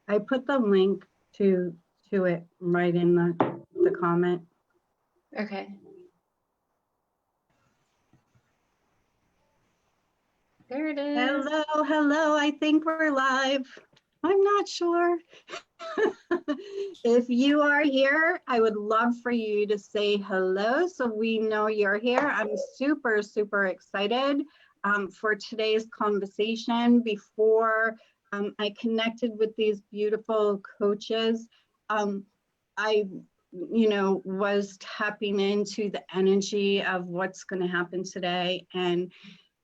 I put the link to it right in the comment. Okay. There it is. Hello, hello. I think we're live. I'm not sure. If you are here, I would love for you to say hello so we know you're here. I'm super, super excited for today's conversation. Before I connected with these beautiful coaches, I was tapping into the energy of what's going to happen today, and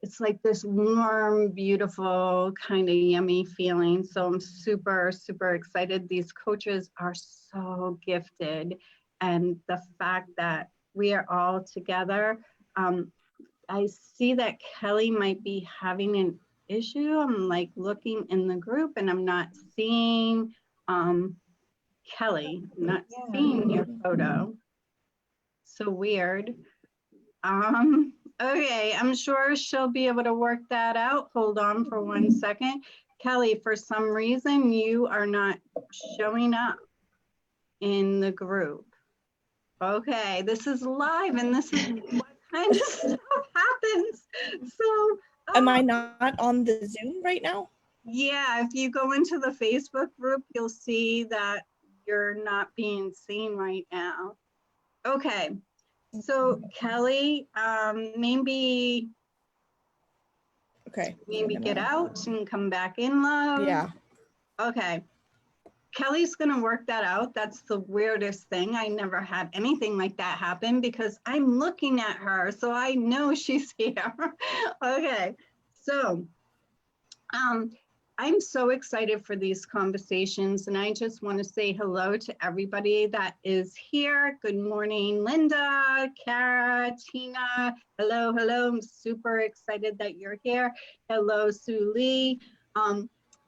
it's like this warm, beautiful, kind of yummy feeling. So I'm super, super excited. These coaches are so gifted. And the fact that we are all together, I see that Kelly might be having an issue. I'm like looking in the group and I'm not seeing Kelly, I'm not seeing your photo. So weird. Okay, I'm sure she'll be able to work that out. Hold on for 1 second. Kelly, for some reason, you are not showing up in the group. Okay, this is live and this is what kind of stuff happens. So, am I not on the Zoom right now? Yeah, if you go into the Facebook group, you'll see that you're not being seen right now. Okay. So Kelly, maybe get out and come back in, love. Yeah. Okay. Kelly's gonna work that out. That's the weirdest thing. I never had anything like that happen because I'm looking at her, so I know she's here. Okay. So, I'm so excited for these conversations, and I just want to say hello to everybody that is here. Good morning, Linda, Kara, Tina. Hello, hello. I'm super excited that you're here. Hello, Sue Lee.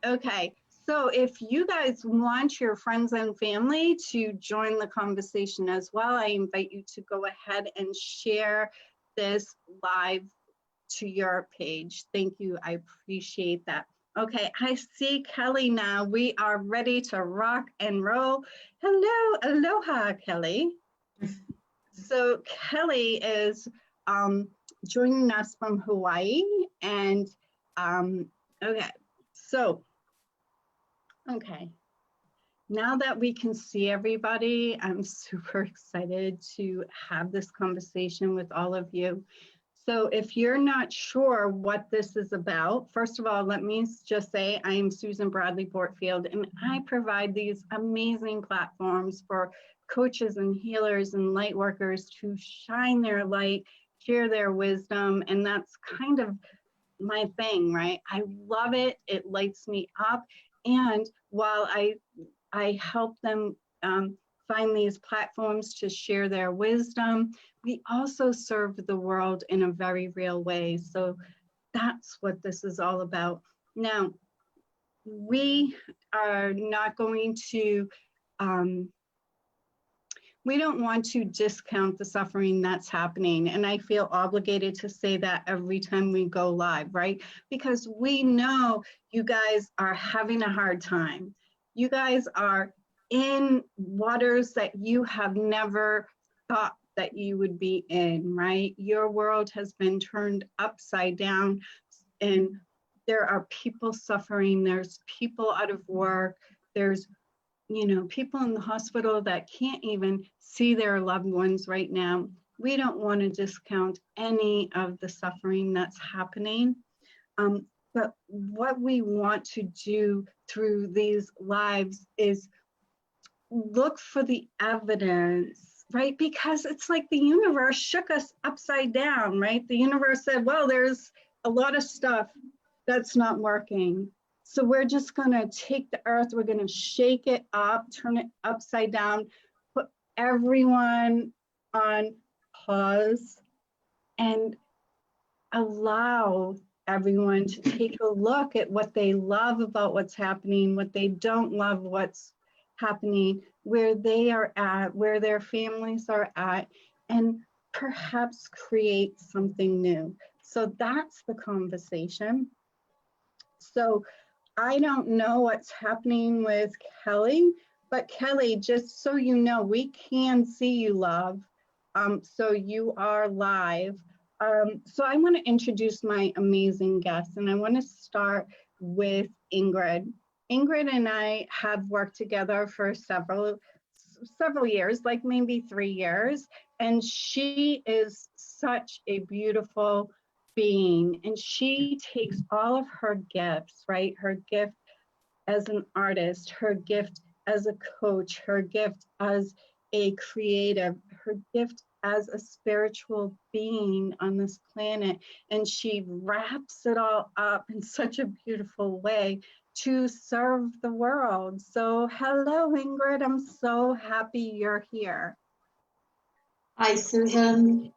Okay, so if you guys want your friends and family to join the conversation as well, I invite you to go ahead and share this live to your page. Thank you. I appreciate that. Okay, I see Kelly now. We are ready to rock and roll. Hello, aloha, Kelly. So Kelly is joining us from Hawaii, and okay, so now that we can see everybody, I'm super excited to have this conversation with all of you. So if you're not sure what this is about, first of all, let me just say I am Susan Bradley Boartfield, and I provide these amazing platforms for coaches and healers and light workers to shine their light, share their wisdom, and that's kind of my thing, right? I love it. It lights me up. And while I help them find these platforms to share their wisdom, we also serve the world in a very real way. So that's what this is all about. Now, we are not going to, we don't want to discount the suffering that's happening. And I feel obligated to say that every time we go live, right? Because we know you guys are having a hard time. You guys are in waters that you have never thought that you would be in, right? Your world has been turned upside down, and there are people suffering. There's people out of work. There's people in the hospital that can't even see their loved ones right now. We don't want to discount any of the suffering that's happening. But what we want to do through these lives is look for the evidence, right? Because it's like the universe shook us upside down, right? The universe said, well, there's a lot of stuff that's not working. So we're just gonna take the earth, we're gonna shake it up, turn it upside down, put everyone on pause, and allow everyone to take a look at what they love about what's happening, what they don't love what's happening, where they are at, where their families are at, and perhaps create something new. So that's the conversation. So I don't know what's happening with Kelly, but Kelly, just so you know, we can see you, love. So you are live. So I want to introduce my amazing guests, and I want to start with Ingrid. Ingrid and I have worked together for several years, like maybe 3 years, and she is such a beautiful being, and she takes all of her gifts, right? Her gift as an artist, her gift as a coach, her gift as a creative, her gift as a spiritual being on this planet, and she wraps it all up in such a beautiful way to serve the world. So hello, Ingrid. I'm so happy you're here. Hi, Susan.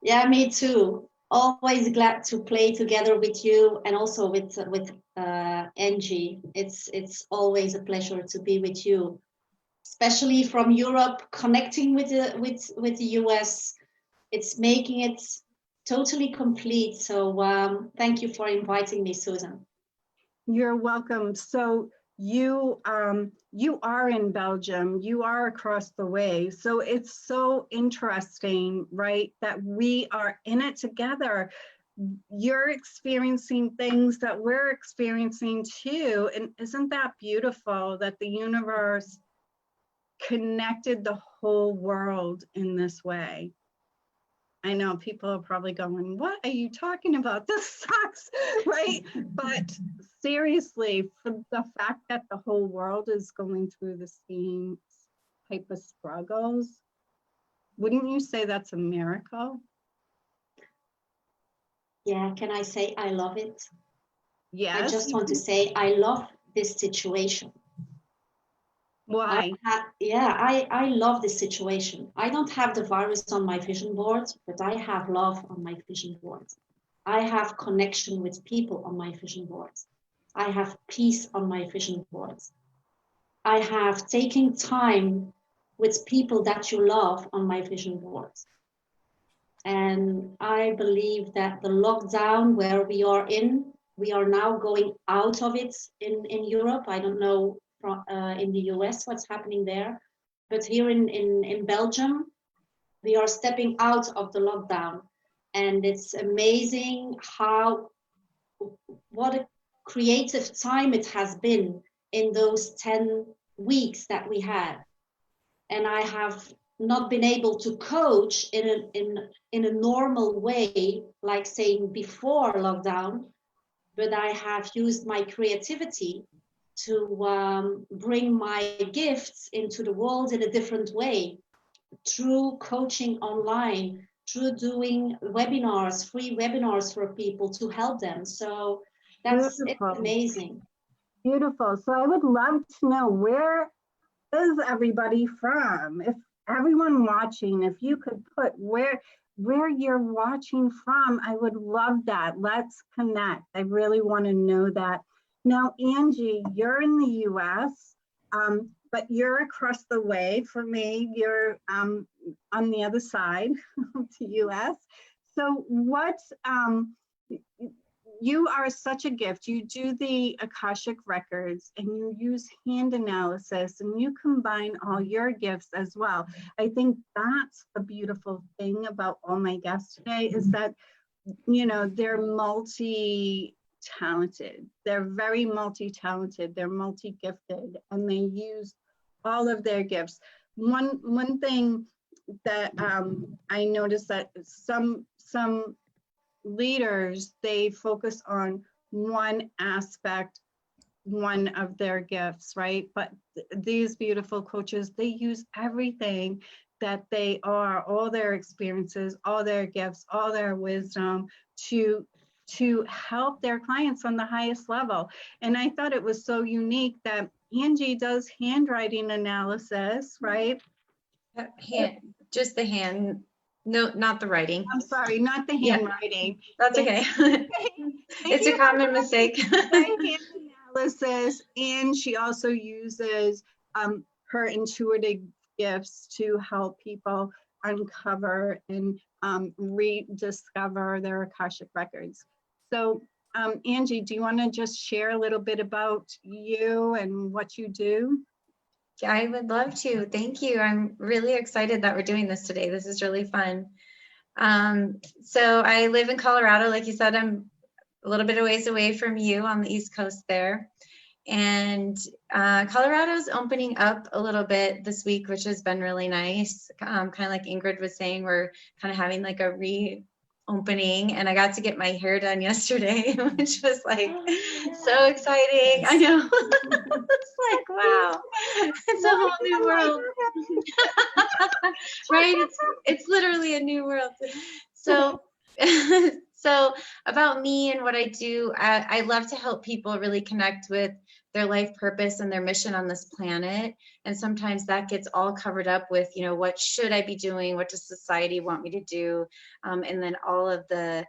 Yeah, me too. Always glad to play together with you and also with Angie. It's always a pleasure to be with you, especially from Europe, connecting with the US. It's making it totally complete. So thank you for inviting me, Susan. You're welcome. So you are in Belgium, you are across the way. So it's so interesting, right, that we are in it together. You're experiencing things that we're experiencing too. And isn't that beautiful that the universe connected the whole world in this way? I know people are probably going, what are you talking about? This sucks, right? But seriously, for the fact that the whole world is going through the same type of struggles, wouldn't you say that's a miracle? Yeah, can I say I love it? Yes. I just want to say I love this situation. Why? I love this situation. I don't have the virus on my vision board, but I have love on my vision board. I have connection with people on my vision board. I have peace on my vision board. I have taken time with people that you love on my vision board. And I believe that the lockdown where we are now going out of it in Europe. I don't know in the US what's happening there, but here in Belgium, we are stepping out of the lockdown. And it's amazing what a creative time it has been in those 10 weeks that we had. And I have not been able to coach in a normal way, like saying before lockdown, but I have used my creativity to bring my gifts into the world in a different way, through coaching online, through doing webinars, free webinars for people to help them. So it's amazing. Beautiful. So I would love to know, where is everybody from? If everyone watching, if you could put where you're watching from, I would love that. Let's connect. I really want to know that. Now, Angie, you're in the US, but you're across the way from me. You're on the other side of the US. So what, you are such a gift. You do the Akashic records and you use hand analysis and you combine all your gifts as well. I think that's the beautiful thing about all my guests today, is that, you know, they're multi-talented. They're very multi-talented. They're multi-gifted, and they use all of their gifts. One thing that I noticed, that some leaders, they focus on one aspect, one of their gifts, right? But these beautiful coaches, they use everything that they are, all their experiences, all their gifts, all their wisdom to help their clients on the highest level. And I thought it was so unique that Angie does handwriting analysis, right? Just the hand. No, not the writing. I'm sorry, not the handwriting. That's okay. It's a common mistake. Hand analysis, and she also uses her intuitive gifts to help people uncover and rediscover their Akashic records. So Angie, do you want to just share a little bit about you and what you do? I would love to. Thank you. I'm really excited that we're doing this today. This is really fun. So I live in Colorado. Like you said, I'm a little bit of ways away from you on the East Coast there. And Colorado's opening up a little bit this week, which has been really nice. Kind of like Ingrid was saying, we're kind of having like a reopening, and I got to get my hair done yesterday, which was like so exciting. I know. It's like, wow, it's a whole new world. Right? It's literally a new world. So so about me and what I do, I love to help people really connect with their life purpose and their mission on this planet. And sometimes that gets all covered up with, you know, what should I be doing? What does society want me to do? And then all of the,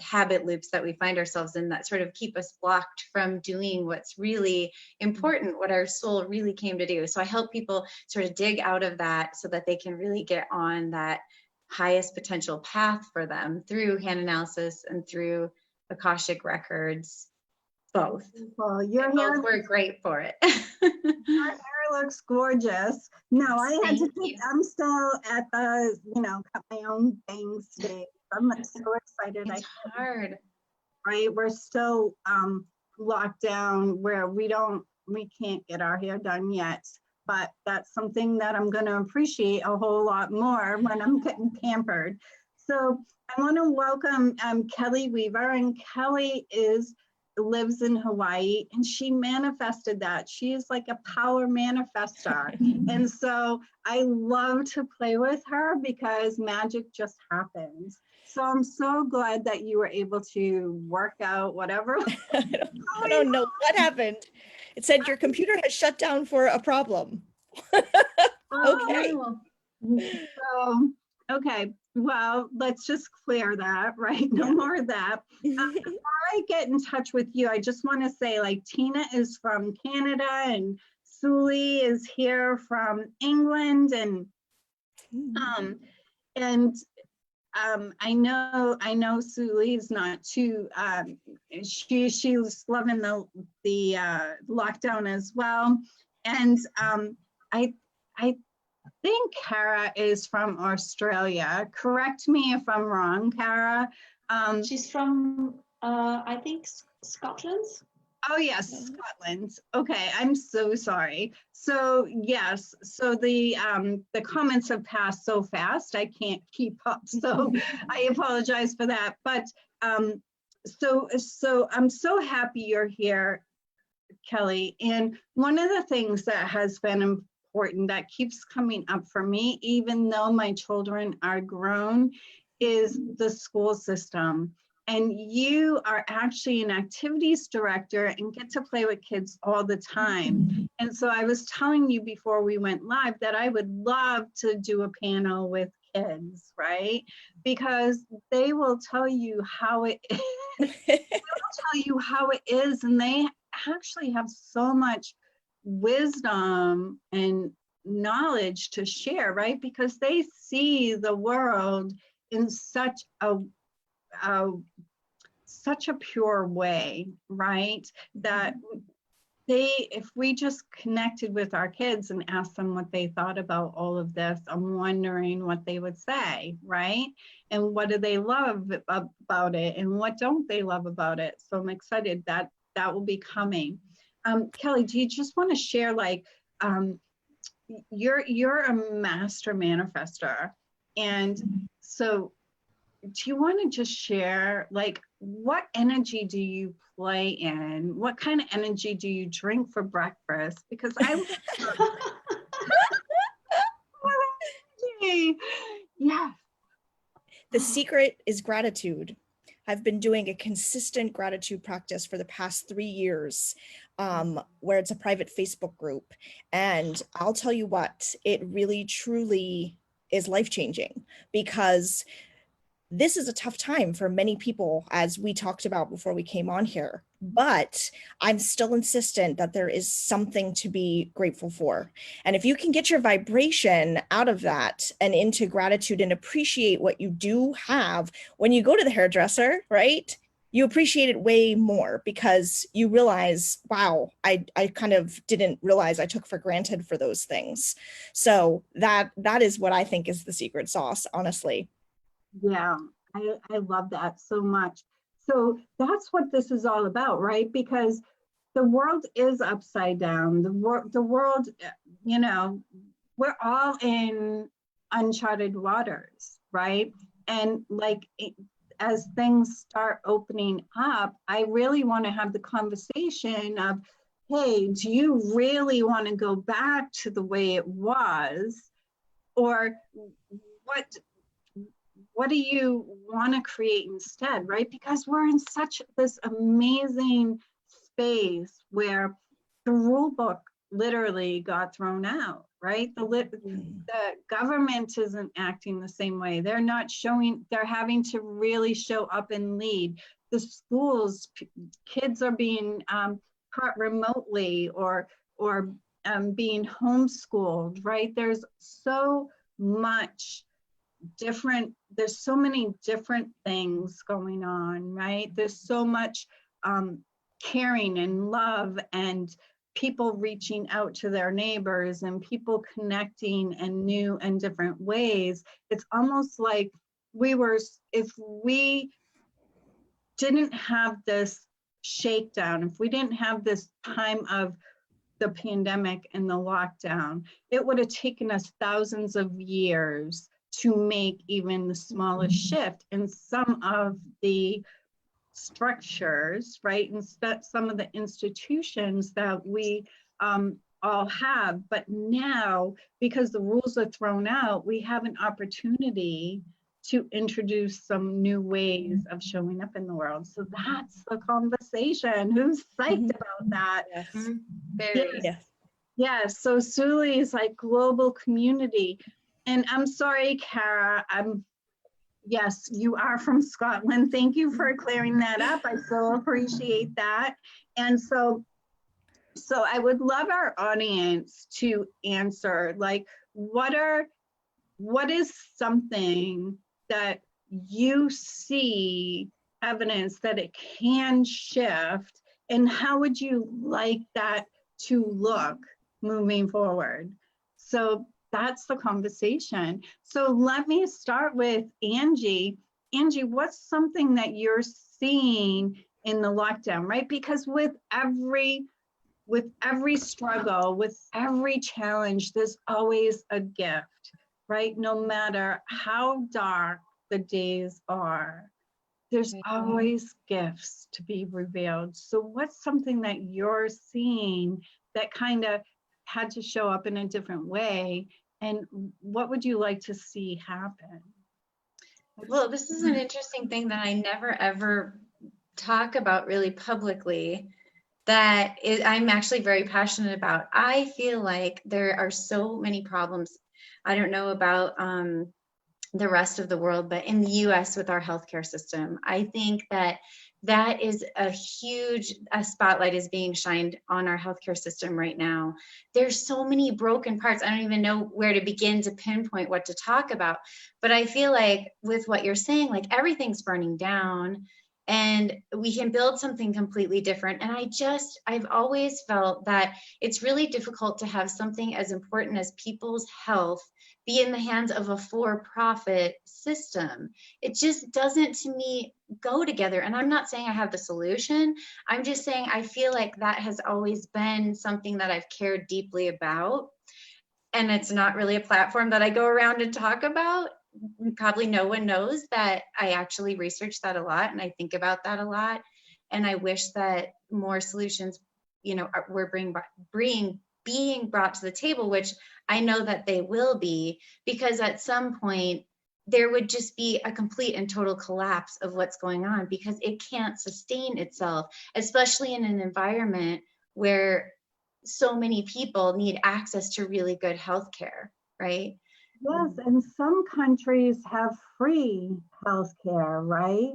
habit loops that we find ourselves in that sort of keep us blocked from doing what's really important, what our soul really came to do. So I help people sort of dig out of that so that they can really get on that highest potential path for them through hand analysis and through Akashic records. Both. Well, your hair Both were great for it. your hair looks gorgeous. No, I had to Thank take, you. I'm still at the, cut my own bangs today. I'm so excited. It's hard. Right? We're still locked down where we can't get our hair done yet. But that's something that I'm going to appreciate a whole lot more when I'm getting pampered. So I want to welcome Kelly Weaver, and Kelly lives in Hawaii, and she manifested that. She is like a power manifestor. And so I love to play with her because magic just happens. So I'm so glad that you were able to work out whatever. I don't know what happened. It said your computer has shut down for a problem. Okay. So, okay, well, let's just clear that, right? No more of that. Before I get in touch with you, I just want to say, like, Tina is from Canada and Suli is here from England, and I know Suli is not too. She's loving the lockdown as well, and I think Kara is from Australia. Correct me if I'm wrong, Kara. She's from, I think, Scotland. Oh yes, Scotland. Okay, I'm so sorry. So yes, so the comments have passed so fast, I can't keep up. So I apologize for that. But so I'm so happy you're here, Kelly. And one of the things that has been important that keeps coming up for me, even though my children are grown, is the school system. And you are actually an activities director and get to play with kids all the time. And so I was telling you before we went live that I would love to do a panel with kids, right? Because they will tell you how it is. They will tell you how it is, and they actually have so much wisdom and knowledge to share, right? Because they see the world in such a pure way, right? That if we just connected with our kids and asked them what they thought about all of this, I'm wondering what they would say, right? And what do they love about it, and what don't they love about it? So I'm excited that that will be coming. Kelly, do you just want to share, like, you're a master manifestor, and so do you want to just share, like, what energy do you play in? What kind of energy do you drink for breakfast? Because yeah. The secret is gratitude. I've been doing a consistent gratitude practice for the past 3 years, where it's a private Facebook group. And I'll tell you what, it really, truly is life-changing, because this is a tough time for many people, as we talked about before we came on here, but I'm still insistent that there is something to be grateful for. And if you can get your vibration out of that and into gratitude and appreciate what you do have when you go to the hairdresser, right? You appreciate it way more because you realize, wow, I kind of didn't realize I took for granted for those things. So that is what I think is the secret sauce, honestly. Yeah, I love that so much. So that's what this is all about, right? Because the world is upside down. The world, you know, we're all in uncharted waters, right? And like as things start opening up, I really want to have the conversation of, hey, do you really want to go back to the way it was? Or what do you want to create instead, right? Because we're in such this amazing space where the rule book literally got thrown out, right? The government isn't acting the same way. They're not showing, they're having to really show up and lead. The schools, kids are being taught remotely or being homeschooled, right? There's so much different, there's so many different things going on, right? There's so much caring and love and people reaching out to their neighbors and people connecting in new and different ways. It's almost like if we didn't have this shakedown, if we didn't have this time of the pandemic and the lockdown, it would have taken us thousands of years to make even the smallest shift in some of the structures, right? And some of the institutions that we all have. But now, because the rules are thrown out, we have an opportunity to introduce some new ways of showing up in the world. So that's the conversation. Who's psyched about that? Yes. Very. Yes. Yeah, so Suli is like global community. And I'm sorry, Kara, yes, you are from Scotland. Thank you for clearing that up. I so appreciate that. And so I would love our audience to answer, like, what is something that you see evidence that it can shift, and how would you like that to look moving forward? So that's the conversation. So let me start with Angie. Angie, what's something that you're seeing in the lockdown, right? Because with every struggle, with every challenge, there's always a gift, right? No matter how dark the days are, there's always gifts to be revealed. So what's something that you're seeing that kind of had to show up in a different way? And what would you like to see happen? Well, this is an interesting thing that I never ever talk about really publicly that I'm actually very passionate about. I feel like there are so many problems. I don't know about the rest of the world, but in the US with our healthcare system, I think that is a huge spotlight is being shined on our healthcare system right now. There's so many broken parts. I don't even know where to begin to pinpoint what to talk about. But I feel like with what you're saying, like everything's burning down and we can build something completely different. And I've always felt that it's really difficult to have something as important as people's health be in the hands of a for-profit system. It just doesn't, to me, go together. And I'm not saying I have the solution. I'm just saying I feel like that has always been something that I've cared deeply about. And it's not really a platform that I go around and talk about. Probably no one knows that I actually research that a lot and I think about that a lot. And I wish that more solutions, were being brought to the table, which I know that they will be, because at some point there would just be a complete and total collapse of what's going on because it can't sustain itself, especially in an environment where so many people need access to really good healthcare, right? Yes, and some countries have free healthcare, right?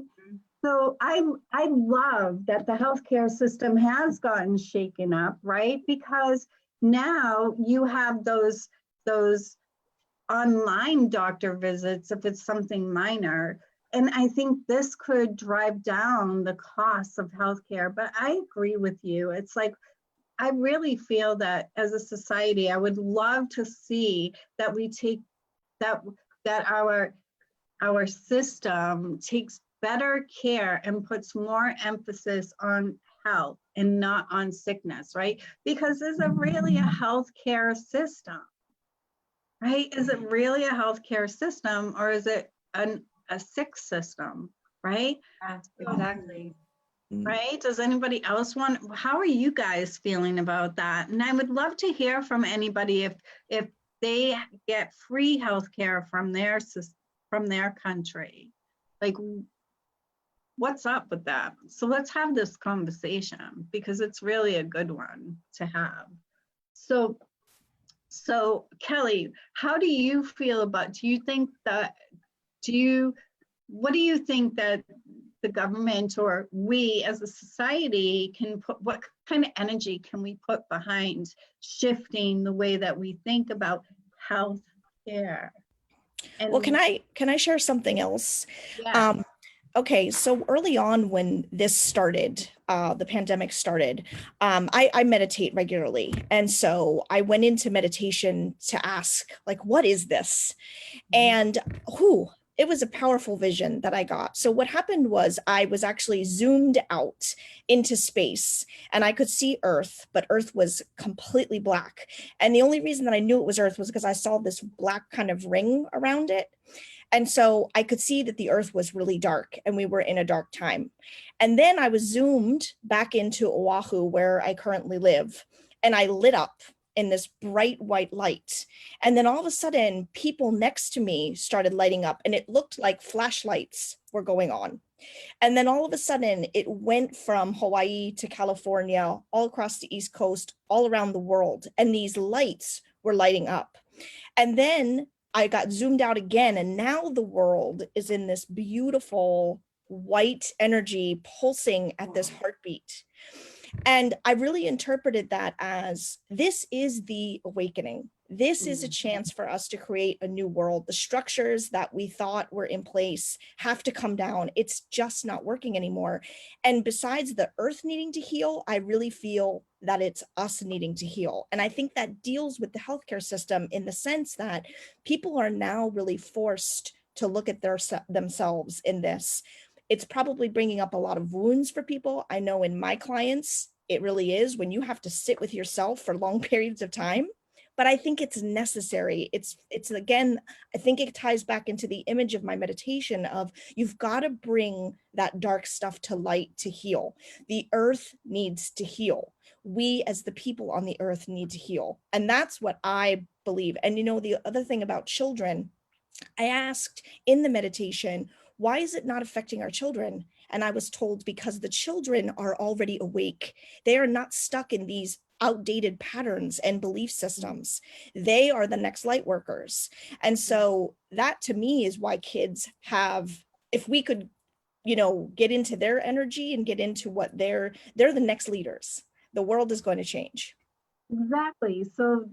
So I love that the healthcare system has gotten shaken up, right? Because now you have those online doctor visits if it's something minor. And I think this could drive down the costs of healthcare. But I agree with you. It's like I really feel that as a society, I would love to see that we take that that our system takes better care and puts more emphasis on health and not on sickness, right? Because is it really a healthcare system, right? Is it really a healthcare system or is it a sick system, right? Yeah, exactly. Right? Does anybody else want, how are you guys feeling about that? And I would love to hear from anybody if they get free healthcare from their country. Like, what's up with that? So let's have this conversation because it's really a good one to have. So Kelly, how do you feel about, what do you think that the government or we as a society can put, what kind of energy can we put behind shifting the way that we think about health care? And Well, can I share something else? yeah, Okay, so early on when this started, the pandemic started, I meditate regularly. And so I went into meditation to ask, like, what is this? And it was a powerful vision that I got. So what happened was I was actually zoomed out into space and I could see Earth, but Earth was completely black. And the only reason that I knew it was Earth was because I saw this black kind of ring around it. And so I could see that the earth was really dark and we were in a dark time. And then I was zoomed back into Oahu, where I currently live, and I lit up in this bright white light. And then all of a sudden, people next to me started lighting up, and it looked like flashlights were going on. And then all of a sudden, it went from Hawaii to California, all across the East Coast, all around the world. And these lights were lighting up. And then I got zoomed out again, and now the world is in this beautiful white energy pulsing at this heartbeat. And I really interpreted that as this is the awakening. This is a chance for us to create a new world. The structures that we thought were in place have to come down. It's just not working anymore. And besides the earth needing to heal, I really feel that it's us needing to heal. And I think that deals with the healthcare system in the sense that people are now really forced to look at themselves in this. It's probably bringing up a lot of wounds for people. I know in my clients, it really is when you have to sit with yourself for long periods of time. But I think it's necessary. It's again, I think it ties back into the image of my meditation of you've got to bring that dark stuff to light to heal. The earth needs to heal. We as the people on the earth need to heal. And that's what I believe. And you know, the other thing about children, I asked in the meditation, why is it not affecting our children? And I was told because the children are already awake. They are not stuck in these outdated patterns and belief systems. They are the next light workers. And so that to me is why kids have, if we could, you know, get into their energy and get into what they're the next leaders. The world is going to change. exactly. So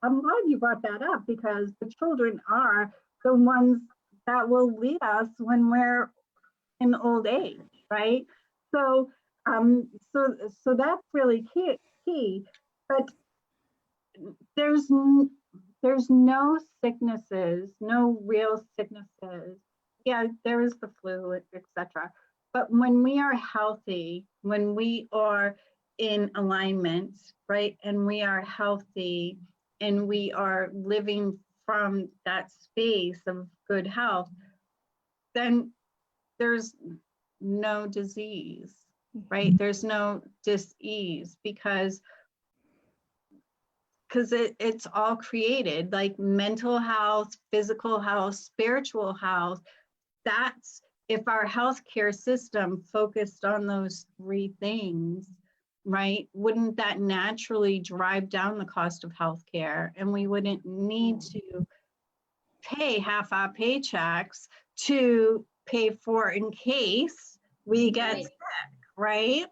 I'm glad you brought that up because the children are the ones that will lead us when we're in old age, right? So so that's really key. But there's no sicknesses, no real sicknesses. Yeah, there is the flu, etc. But when we are healthy, when we are in alignment, right, and we are healthy and we are living from that space of good health, then there's no disease, right? There's no dis-ease because it's all created, like mental health, physical health, spiritual health. That's if our healthcare system focused on those three things, right? Wouldn't that naturally drive down the cost of healthcare? And we wouldn't need to pay half our paychecks to pay for in case we get Right. sick, right?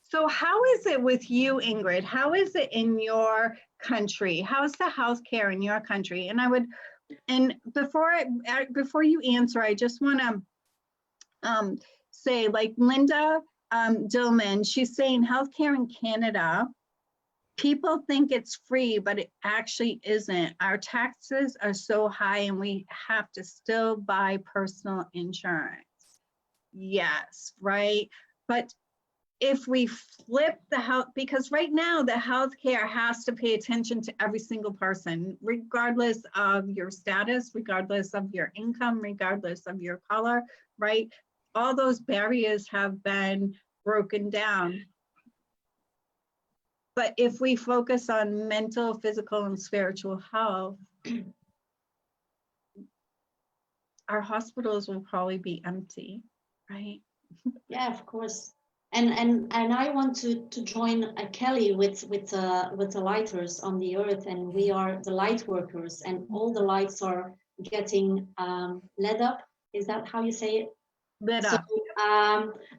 So how is it with you, Ingrid? How is it in your country? How's the healthcare in your country? And before you answer, I just want to say, like Linda Dillman, she's saying healthcare in Canada, people think it's free, but it actually isn't. Our taxes are so high and we have to still buy personal insurance. Yes, right? But if we flip the health, because right now the healthcare has to pay attention to every single person, regardless of your status, regardless of your income, regardless of your color, right? All those barriers have been broken down. But if we focus on mental, physical, and spiritual health, our hospitals will probably be empty, right? Yeah, of course. And I want to join Kelly with the lighters on the earth, and we are the light workers, and all the lights are getting lit up. Is that how you say it? Lit So, up.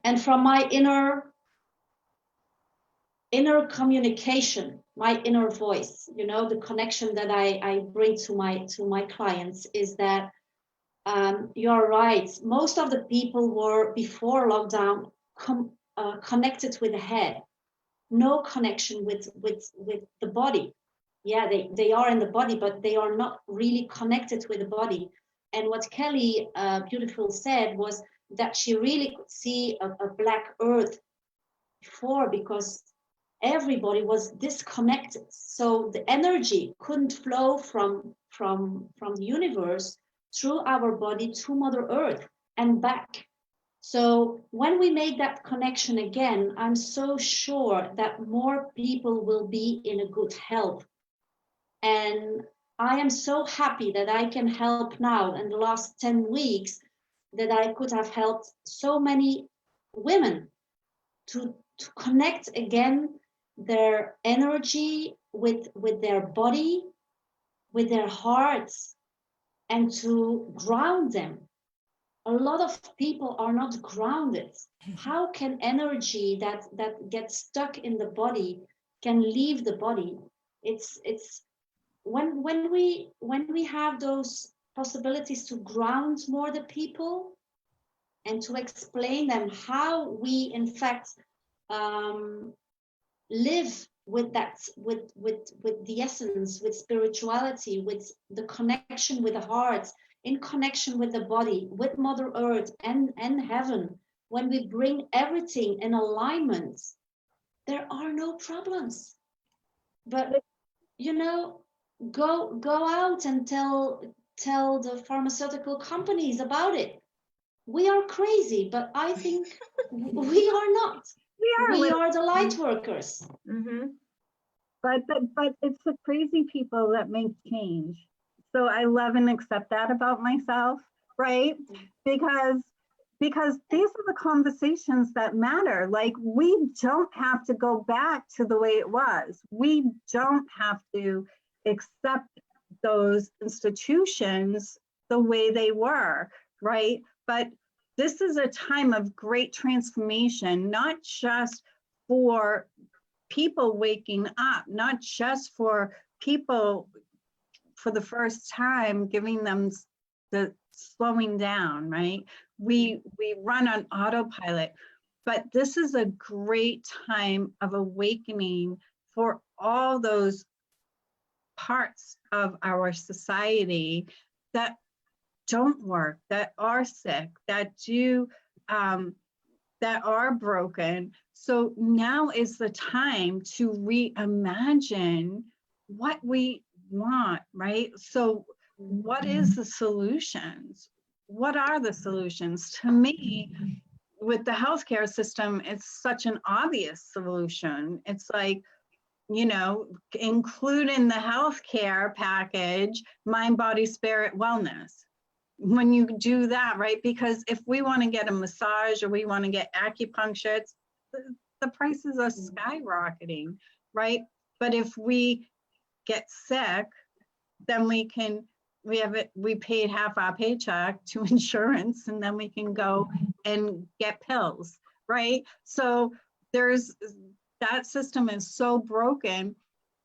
and from my inner communication, my inner voice, you know, the connection that I bring to my clients is that you're right. Most of the people were before lockdown connected with the head, no connection with the body. Yeah, they are in the body, but they are not really connected with the body. And what Kelly beautiful said was that she really could see a black earth before, because everybody was disconnected, so the energy couldn't flow from the universe through our body to Mother Earth and back. So when we make that connection again, I'm so sure that more people will be in a good health. And I am so happy that I can help now in the last 10 weeks, that I could have helped so many women to connect again their energy with their body, with their hearts, and to ground them. A lot of people are not grounded. How can energy that gets stuck in the body can leave the body? It's when we have those possibilities to ground more the people and to explain them how we in fact live with that, with the essence, with spirituality, with the connection with the heart, in connection with the body, with Mother Earth and heaven. When we bring everything in alignment, there are no problems. But you know, go out and tell the pharmaceutical companies about it. We are crazy, but I think we are not. We are the light workers. Mm-hmm. But it's the crazy people that make change. So I love and accept that about myself, right? Because these are the conversations that matter. Like, we don't have to go back to the way it was. We don't have to accept those institutions the way they were, right? But this is a time of great transformation, not just for people waking up, not just for people for the first time giving them the slowing down, right? We run on autopilot, but this is a great time of awakening for all those parts of our society that don't work, that are sick, that do that are broken. So now is the time to reimagine what we want, right? So what is the solutions? What are the solutions? To me, with the healthcare system, it's such an obvious solution. It's like, you know, include in the healthcare package, mind, body, spirit, wellness. When you do that, right? Because if we want to get a massage or we want to get acupuncture, the prices are skyrocketing, right? But if we get sick, then we can we paid half our paycheck to insurance, and then we can go and get pills, right? So that system is so broken.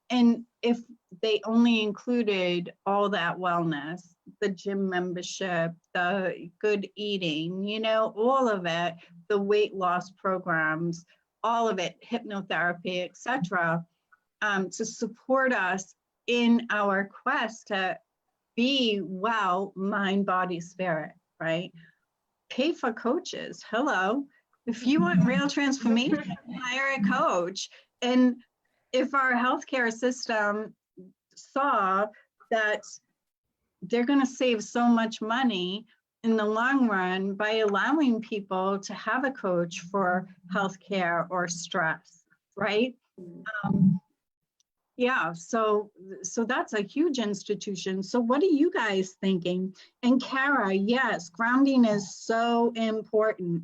And if they only included all that wellness, the gym membership, the good eating, you know, all of it, the weight loss programs, all of it, hypnotherapy, etc., to support us in our quest to be well, mind, body, spirit, right? Pay for coaches. Hello. If you want real transformation, hire a coach. And if our healthcare system saw that they're going to save so much money in the long run by allowing people to have a coach for healthcare or stress, right? Yeah, so that's a huge institution. So what are you guys thinking? And Kara, yes, grounding is so important.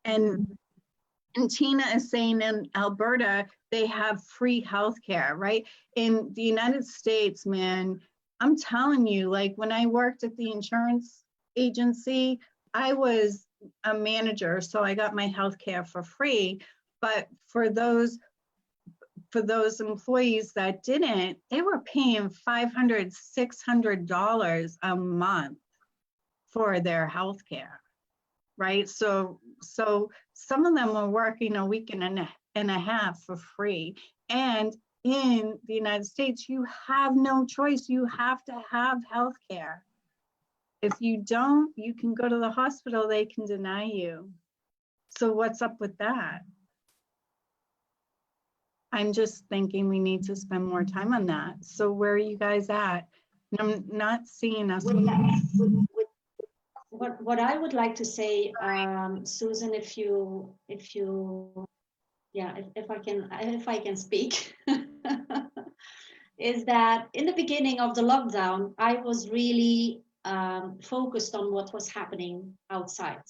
And Tina is saying in Alberta, they have free healthcare, right? In the United States, man, I'm telling you, like when I worked at the insurance agency, I was a manager, so I got my healthcare for free. But for those employees that didn't, they were paying $500, $600 a month for their healthcare, right? So some of them were working a week and a half for free. And in the United States, you have no choice. You have to have healthcare. If you don't, you can go to the hospital, they can deny you. So what's up with that? I'm just thinking we need to spend more time on that. So where are you guys at? I'm not seeing us. What I would like to say, Susan, if I can speak, is that in the beginning of the lockdown, I was really focused on what was happening outside.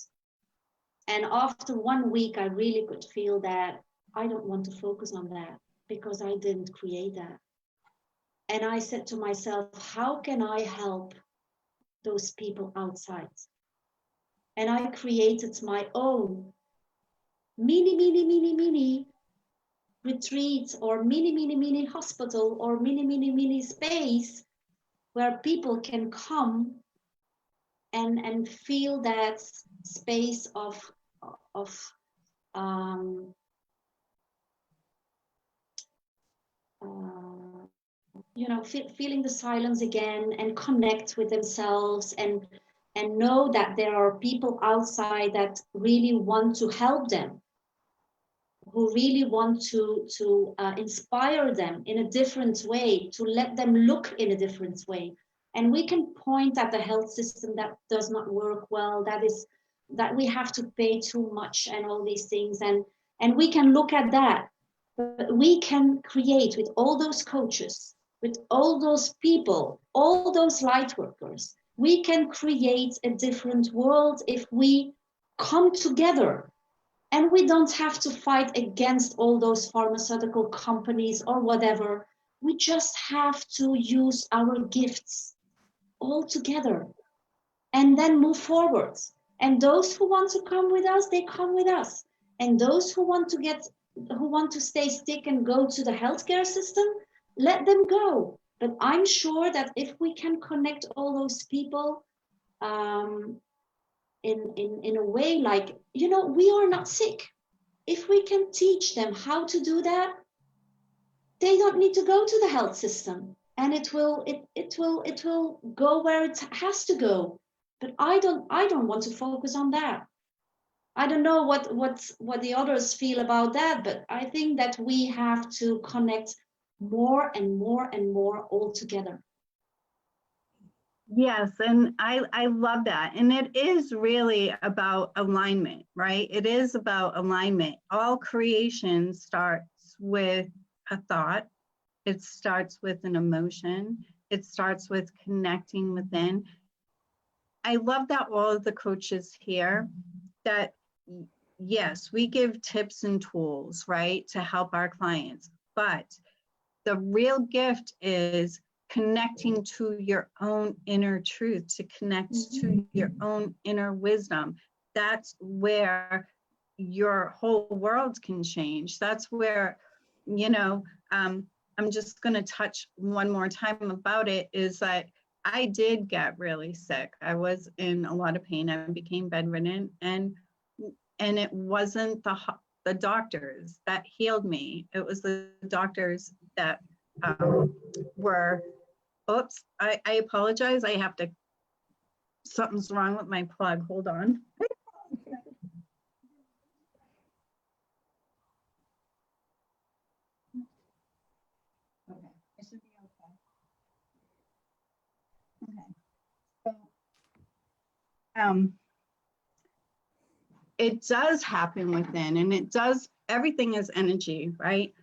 And after 1 week, I really could feel that I don't want to focus on that because I didn't create that. And I said to myself, how can I help those people outside? And I created my own mini retreat or mini hospital or mini space where people can come and feel that space of feeling the silence again and connect with themselves and know that there are people outside that really want to help them, who really want to inspire them in a different way, to let them look in a different way. And we can point at the health system that does not work well, that we have to pay too much and all these things. And we can look at that. But we can create with all those coaches, with all those people, all those light workers, we can create a different world if we come together. And we don't have to fight against all those pharmaceutical companies or whatever. We just have to use our gifts all together and then move forward. And those who want to come with us, they come with us. And those who want to stay stick and go to the healthcare system, let them go. But I'm sure that if we can connect all those people in a way like, we are not sick. If we can teach them how to do that, they don't need to go to the health system, and it will go where it has to go. But I don't want to focus on that. I don't know what the others feel about that, but I think that we have to connect more and more and more all together. Yes, and I love that. And it is really about alignment, right? It is about alignment. All creation starts with a thought. It starts with an emotion. It starts with connecting within. I love that all of the coaches here, that yes, we give tips and tools, right, to help our clients. But the real gift is connecting to your own inner truth, to connect to your own inner wisdom. That's where your whole world can change. That's where, you know, I'm just going to touch one more time about it, is that I did get really sick. I was in a lot of pain. I became bedridden, and it wasn't the doctors that healed me. It was the doctors that were, oops, I apologize. I have to, something's wrong with my plug. Hold on. Okay, it should be okay. Okay, so it does happen within, and it does, everything is energy, right?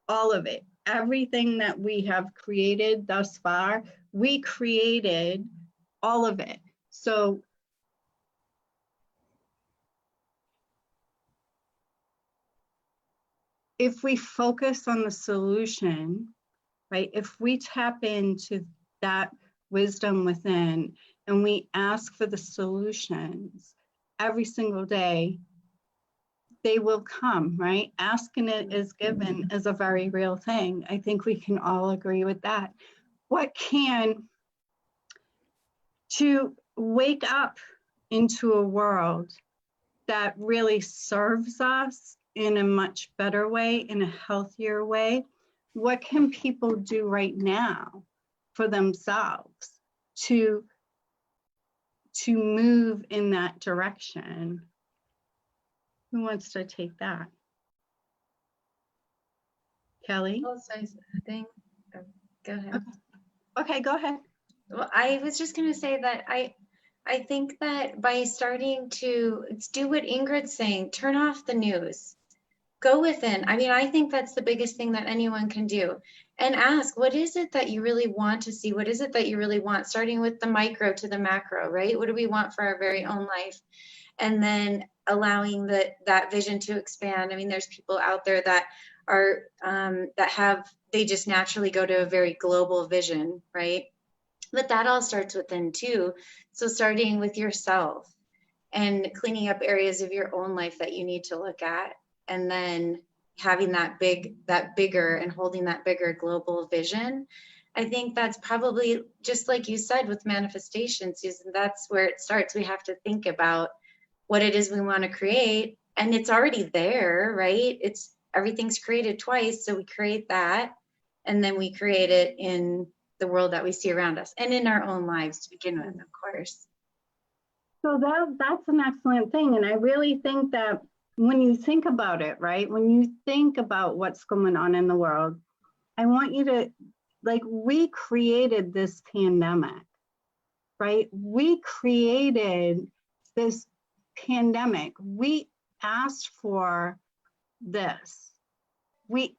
All of it, everything that we have created thus far, we created all of it. So if we focus on the solution, right? If we tap into that wisdom within and we ask for the solutions every single day, they will come, right? Asking it is given is a very real thing. I think we can all agree with that. What can, to wake up into a world that really serves us in a much better way, in a healthier way, what can people do right now for themselves to move in that direction? Who wants to take that? Kelly? I'll say something. Oh, go ahead. Okay, go ahead. Well, I was just going to say that I think that by starting to do what Ingrid's saying, turn off the news, go within. I mean, I think that's the biggest thing that anyone can do, and ask, what is it that you really want to see? What is it that you really want? Starting with the micro to the macro, right? What do we want for our very own life? And then allowing that vision to expand. I mean, there's people out there that are, they just naturally go to a very global vision, right? But that all starts within too. So starting with yourself and cleaning up areas of your own life that you need to look at, and then having that bigger and holding that bigger global vision. I think that's probably, just like you said with manifestation, Susan, that's where it starts. We have to think about what it is we want to create, and it's already there, right? Everything's created twice, so we create that, and then we create it in the world that we see around us and in our own lives to begin with, of course. So that's an excellent thing. And I really think that when you think about it, right, when you think about what's going on in the world, I want you to, like, we created this pandemic, right? We created this pandemic. We asked for this. We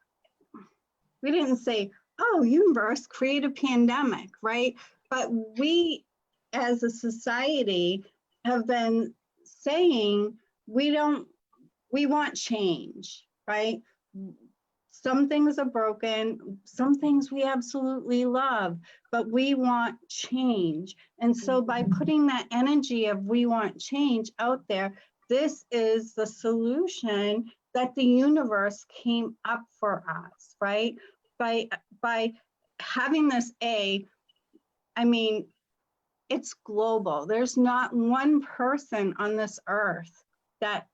didn't say, oh, universe, create a pandemic, right? But we as a society have been saying we want change, right? Some things are broken, some things we absolutely love, but we want change. And so by putting that energy of we want change out there, this is the solution that the universe came up for us, right? By having this I mean, it's global. There's not one person on this earth that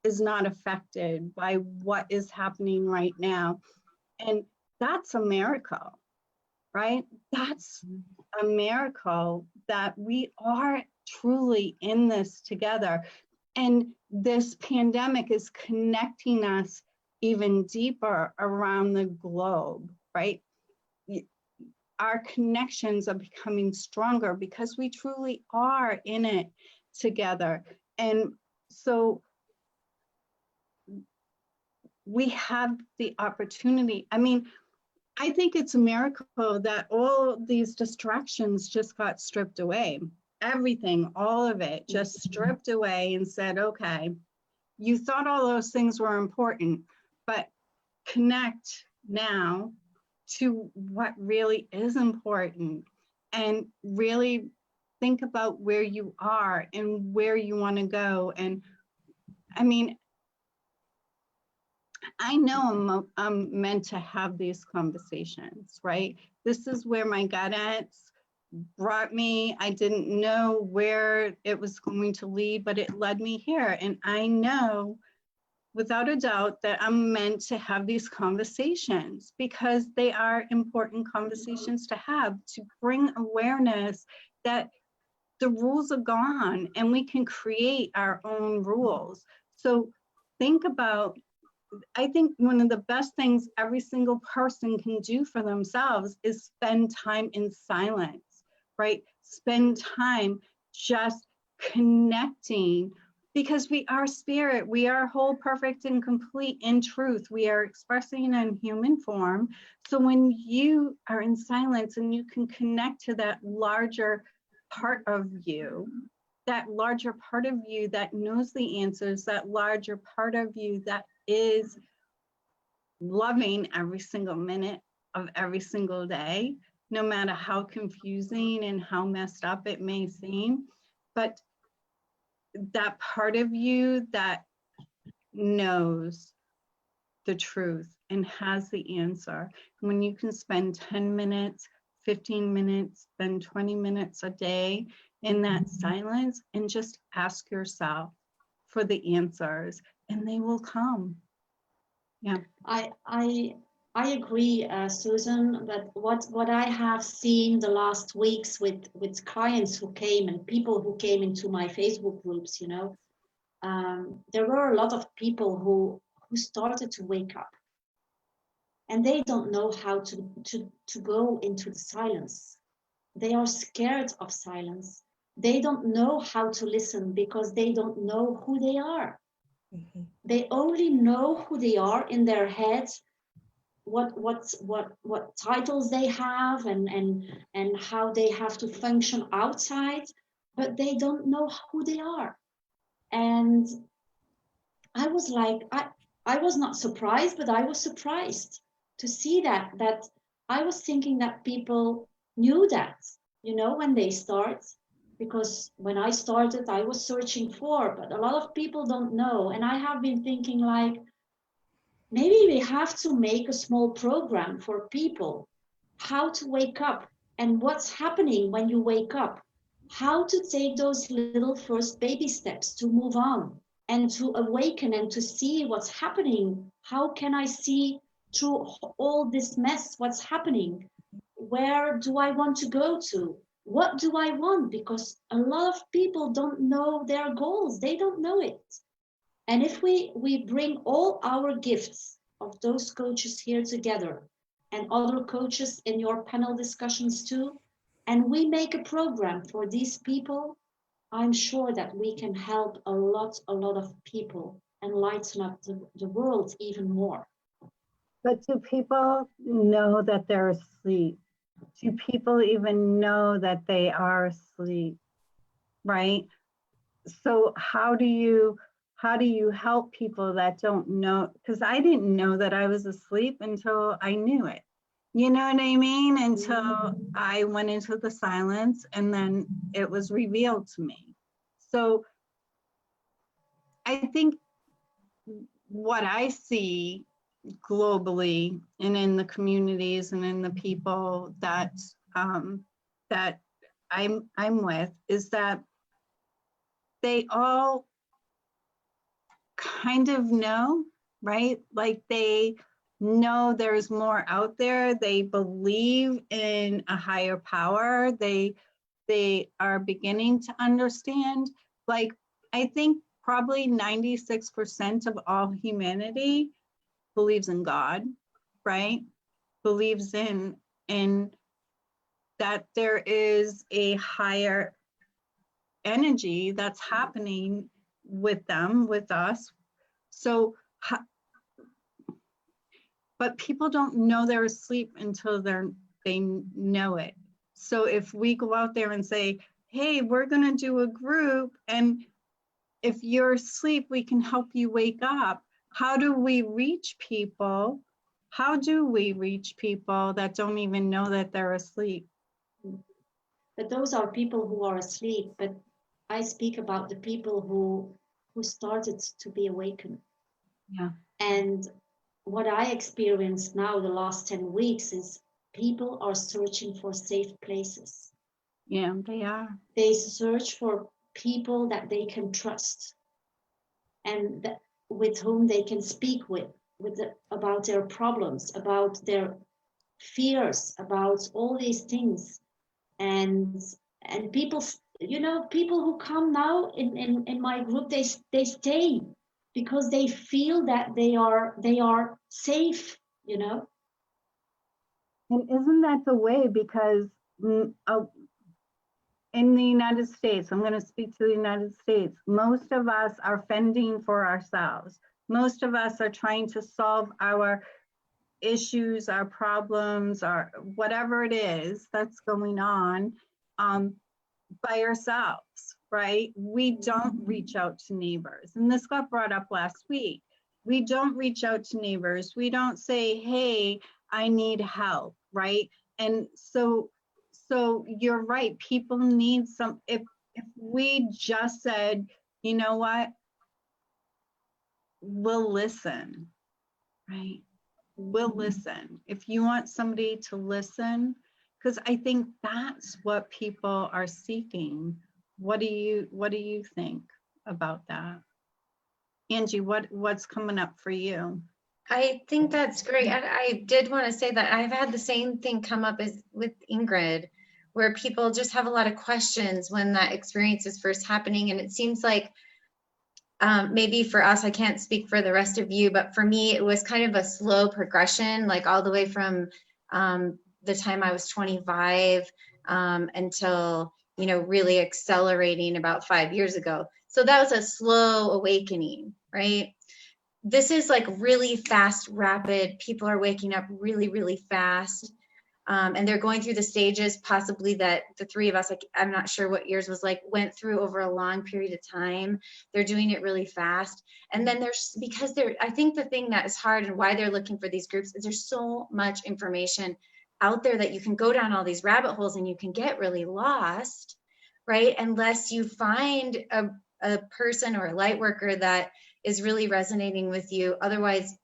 is not affected by what is happening right now. And that's a miracle, right? That's a miracle that we are truly in this together. And this pandemic is connecting us even deeper around the globe, right? Our connections are becoming stronger because we truly are in it together. And so we have the opportunity. I mean, I think it's a miracle that all these distractions just got stripped away. Everything, all of it just stripped away and said, okay, you thought all those things were important, but connect now to what really is important, and really think about where you are and where you want to go. And I mean, I know I'm meant to have these conversations, right? This is where my guidance brought me. I didn't know where it was going to lead, but it led me here. And I know without a doubt that I'm meant to have these conversations, because they are important conversations to have, to bring awareness that the rules are gone and we can create our own rules. So think about, I think one of the best things every single person can do for themselves is spend time in silence, right? Spend time just connecting, because we are spirit, we are whole, perfect, and complete in truth. We are expressing in human form. So when you are in silence and you can connect to that larger part of you, that larger part of you that knows the answers, that larger part of you that is loving every single minute of every single day, no matter how confusing and how messed up it may seem. But that part of you that knows the truth and has the answer. When you can spend 10 minutes, 15 minutes, spend 20 minutes a day in that silence and just ask yourself for the answers, and they will come. Yeah. I agree, Susan, that what I have seen the last weeks with clients who came and people who came into my Facebook groups, you know, there were a lot of people who started to wake up, and they don't know how to go into the silence. They are scared of silence. They don't know how to listen because they don't know who they are. Mm-hmm. They only know who they are in their heads, what titles they have and how they have to function outside, but they don't know who they are. And I was like, I was not surprised, but I was surprised to see that I was thinking that people knew that, you know, when they start, because when I started, I was searching for, but a lot of people don't know. And I have been thinking like, maybe we have to make a small program for people, how to wake up and what's happening when you wake up, how to take those little first baby steps to move on and to awaken and to see what's happening. How can I see through all this mess what's happening? Where do I want to go to? What do I want? Because a lot of people don't know their goals. They don't know it. And if we bring all our gifts of those coaches here together and other coaches in your panel discussions too, and we make a program for these people, I'm sure that we can help a lot of people and lighten up the world even more. But do people know that they're asleep? Do people even know that they are asleep, right? So how do you help people that don't know? Because I didn't know that I was asleep until I knew it. You know what I mean? Until I went into the silence and then it was revealed to me. So I think what I see globally and in the communities and in the people that that I'm with is that they all kind of know, right? Like they know there's more out there. They believe in a higher power. They are beginning to understand. Like I think probably 96% of all humanity believes in God, right? Believes in that there is a higher energy that's happening with them, with us. So, but people don't know they're asleep until they know it. So if we go out there and say, hey, we're gonna do a group, and if you're asleep, we can help you wake up. How do we reach people? How do we reach people that don't even know that they're asleep? But those are people who are asleep. But I speak about the people who started to be awakened. Yeah. And what I experienced now the last 10 weeks is people are searching for safe places. Yeah, they are. They search for people that they can trust and with whom they can speak about their problems, about their fears, about all these things. And people, people who come now in my group, they stay because they feel that they are safe, And isn't that the way? Because in the United States, I'm going to speak to the United States, most of us are fending for ourselves. Most of us are trying to solve our issues, our problems, or whatever it is that's going on by ourselves, right? We don't reach out to neighbors. And this got brought up last week. We don't reach out to neighbors. We don't say, hey, I need help, right? And so you're right. People need some, if we just said, you know what, we'll listen, right? We'll listen. If you want somebody to listen, because I think that's what people are seeking. What do you think about that? Angie, what's coming up for you? I think that's great. I did want to say that I've had the same thing come up as with Ingrid, where people just have a lot of questions when that experience is first happening. And it seems like maybe for us, I can't speak for the rest of you, but for me, it was kind of a slow progression, like all the way from the time I was 25 until, really accelerating about 5 years ago. So that was a slow awakening, right? This is like really fast, rapid. People are waking up really, really fast. And they're going through the stages possibly that the three of us, like, I'm not sure what yours was like, went through over a long period of time. They're doing it really fast. And then I think the thing that is hard and why they're looking for these groups is there's so much information out there that you can go down all these rabbit holes and you can get really lost, right? Unless you find a person or a light worker that is really resonating with you. Otherwise,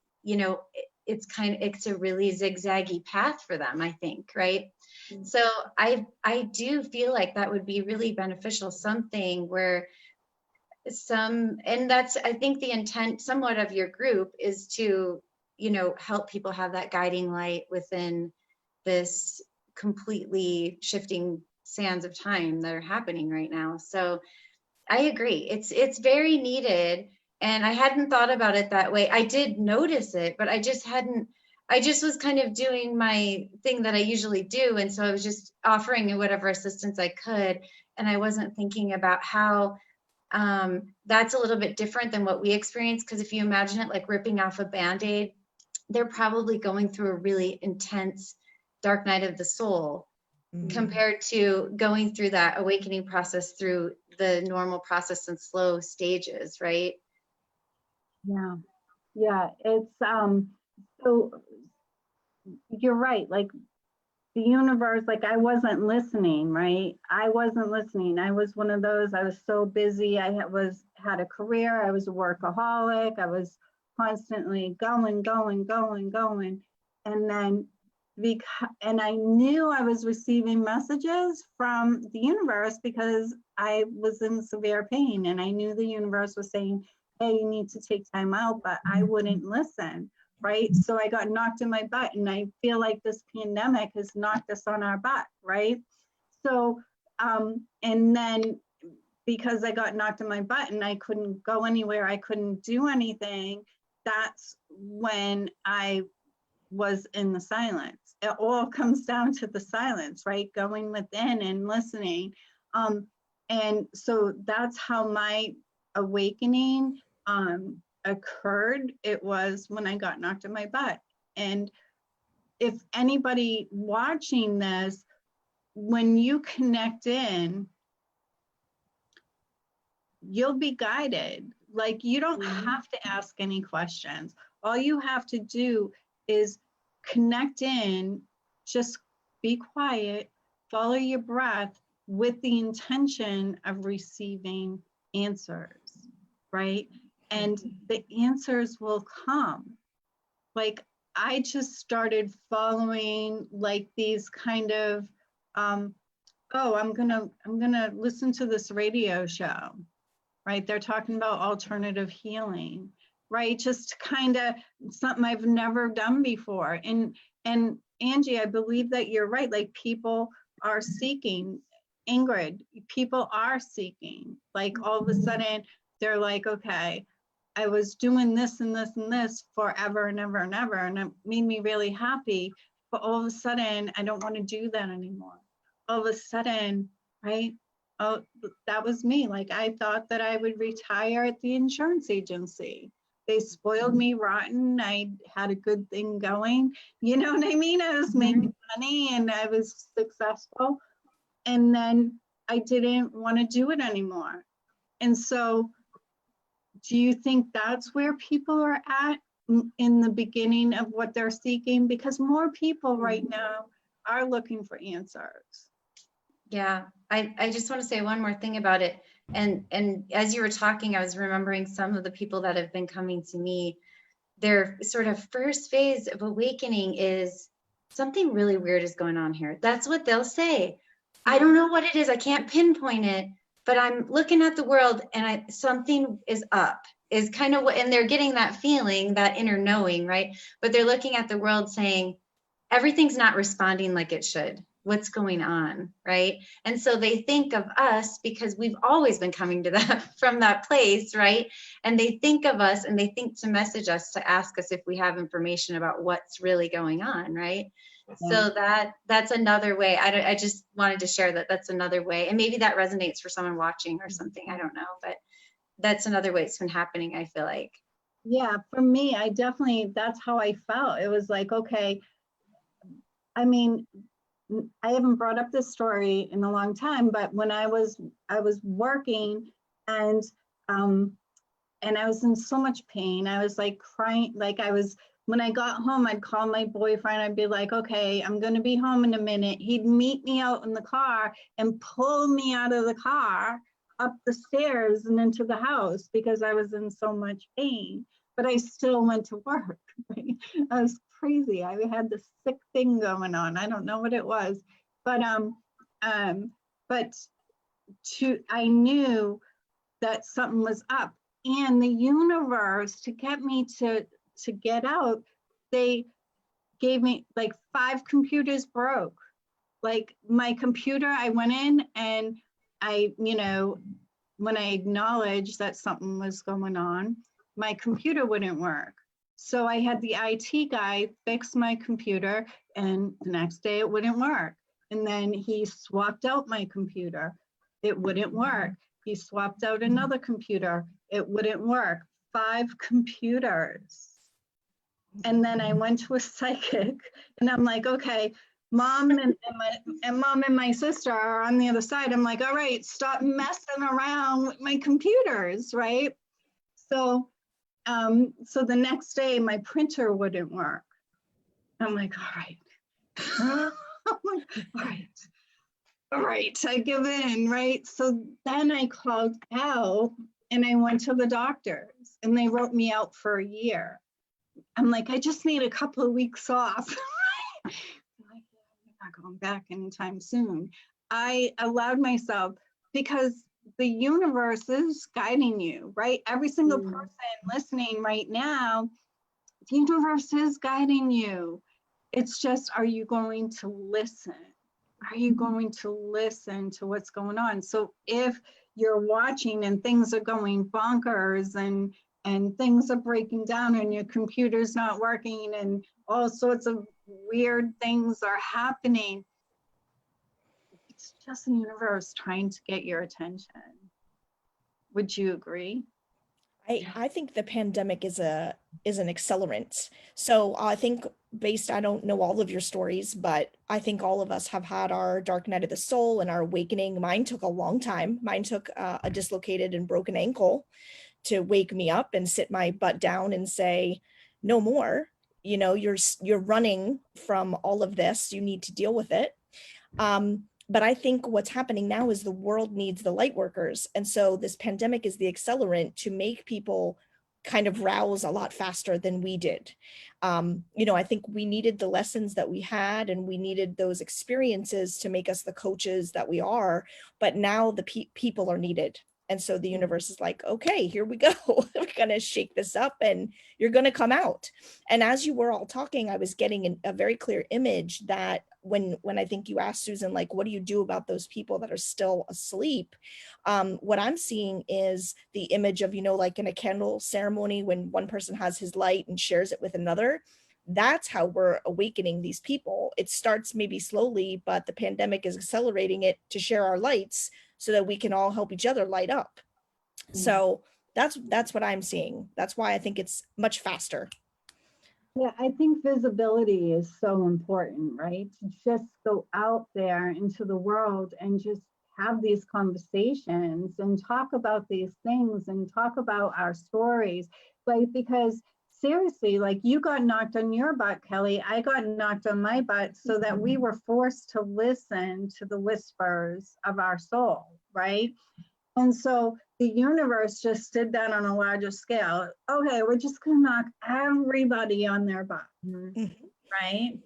it's a really zigzaggy path for them, I think, right? Mm-hmm. So I do feel like that would be really beneficial, something where and that's, I think the intent somewhat of your group is to, help people have that guiding light within this completely shifting sands of time that are happening right now. So I agree. It's very needed. And I hadn't thought about it that way. I did notice it, but I just was kind of doing my thing that I usually do. And so I was just offering whatever assistance I could. And I wasn't thinking about how that's a little bit different than what we experience. Because if you imagine it like ripping off a Band-Aid, they're probably going through a really intense dark night of the soul. Mm-hmm. Compared to going through that awakening process through the normal process and slow stages, right? Yeah, it's so you're right, like the universe, like I wasn't listening, right? I wasn't listening. I was one of those, I was so busy. I had a career, I was a workaholic, I was constantly going. And then and I knew I was receiving messages from the universe because I was in severe pain, and I knew the universe was saying, hey, you need to take time out, but I wouldn't listen, right? So I got knocked in my butt, and I feel like this pandemic has knocked us on our butt, right? So, and then because I got knocked in my butt and I couldn't go anywhere, I couldn't do anything, that's when I was in the silence. It all comes down to the silence, right? Going within and listening. And so that's how my awakening occurred. It was when I got knocked in my butt. And if anybody watching this, when you connect in, you'll be guided. Like, you don't have to ask any questions. All you have to do is connect in, just be quiet, follow your breath with the intention of receiving answers, right? And the answers will come. Like, I just started following like these kind of, oh, I'm gonna listen to this radio show, right? They're talking about alternative healing, right? Just kind of something I've never done before. And Angie, I believe that you're right. Like, people are seeking. Ingrid, people are seeking. Like, all of a sudden they're like, okay, I was doing this and this and this forever and ever and ever, and it made me really happy. But all of a sudden, I don't want to do that anymore. All of a sudden, right? Oh, that was me. Like, I thought that I would retire at the insurance agency. They spoiled me rotten. I had a good thing going. You know what I mean? I was making money and I was successful. And then I didn't want to do it anymore. And so, do you think that's where people are at in the beginning of what they're seeking? Because more people right now are looking for answers. Yeah, I just want to say one more thing about it. And as you were talking, I was remembering some of the people that have been coming to me. Their sort of first phase of awakening is something really weird is going on here. That's what they'll say. I don't know what it is. I can't pinpoint it, but I'm looking at the world and something is up, is kind of what, and they're getting that feeling, that inner knowing, right? But they're looking at the world saying, everything's not responding like it should. What's going on, right? And so they think of us because we've always been coming to that from that place, right? And they think of us and they think to message us, to ask us if we have information about what's really going on, right? So that's another way. I just wanted to share that that's another way. And maybe that resonates for someone watching or something. I don't know, but that's another way it's been happening, I feel like. Yeah, for me, I definitely, that's how I felt. It was like, okay, I mean, I haven't brought up this story in a long time, but when I was working and I was in so much pain, I was like crying, like when I got home, I'd call my boyfriend, I'd be like, okay, I'm gonna be home in a minute. He'd meet me out in the car and pull me out of the car up the stairs and into the house because I was in so much pain, but I still went to work, right? I was crazy. I had this sick thing going on. I don't know what it was, but I knew that something was up, and the universe, to get me to get out, they gave me like 5 computers broke. Like, my computer, I went in and when I acknowledged that something was going on, my computer wouldn't work. So I had the IT guy fix my computer, and the next day it wouldn't work. And then he swapped out my computer. It wouldn't work. He swapped out another computer. It wouldn't work. 5 computers. And then I went to a psychic and I'm like, okay, mom and my sister are on the other side. I'm like, all right, stop messing around with my computers, right? So the next day my printer wouldn't work. I'm like, all right. All right, I give in, right? So then I called out and I went to the doctors and they wrote me out for a year. I'm like, I just need a couple of weeks off. Like, you're not going back anytime soon. I allowed myself, because the universe is guiding you, right? Every single person listening right now, the universe is guiding you. It's just, are you going to listen? Are you going to listen to what's going on? So if you're watching and things are going bonkers and things are breaking down and your computer's not working and all sorts of weird things are happening, it's just the universe trying to get your attention. Would you agree? I think the pandemic is an accelerant. So I think I don't know all of your stories, but I think all of us have had our dark night of the soul and our awakening. Mine took a long time. Mine took a dislocated and broken ankle to wake me up and sit my butt down and say, no more. you know, you're running from all of this, you need to deal with it. But I think what's happening now is the world needs the light workers. And so this pandemic is the accelerant to make people kind of rouse a lot faster than we did. You know, I think we needed the lessons that we had, and we needed those experiences to make us the coaches that we are. But now the people are needed. And so the universe is like, okay, here we go. We're going to shake this up and you're going to come out. And as you were all talking, I was getting a very clear image that when I think you asked Susan, like, what do you do about those people that are still asleep? What I'm seeing is the image of, you know, like in a candle ceremony, when one person has his light and shares it with another. That's how we're awakening these people. It starts maybe slowly, but the pandemic is accelerating it to share our lights so that we can all help each other light up. So that's what I'm seeing. That's why I think it's much faster. Yeah, I think visibility is so important, right? To just go out there into the world and just have these conversations and talk about these things and talk about our stories, like, because seriously, like, you got knocked on your butt, Kelly, I got knocked on my butt, so that we were forced to listen to the whispers of our soul, right? And so the universe just did that on a larger scale. Okay, we're just gonna knock everybody on their butt, right?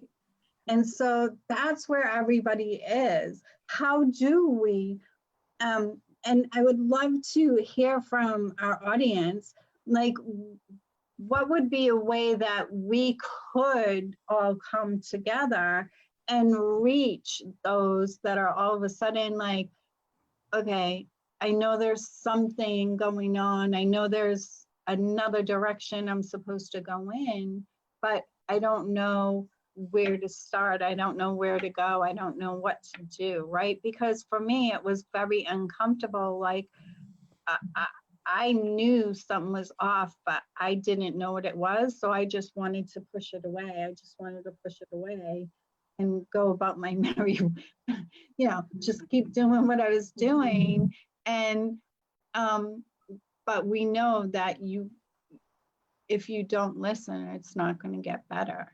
And so that's where everybody is. How do we, and I would love to hear from our audience, like, what would be a way that we could all come together and reach those that are all of a sudden like, okay, I know there's something going on. I know there's another direction I'm supposed to go in, but I don't know where to start. I don't know where to go. I don't know what to do, right? Because for me, it was very uncomfortable. Like, I knew something was off, but I didn't know what it was. So I just wanted to push it away. I just wanted to push it away and go about my merry, you know, just keep doing what I was doing. And, but we know that if you don't listen, it's not going to get better,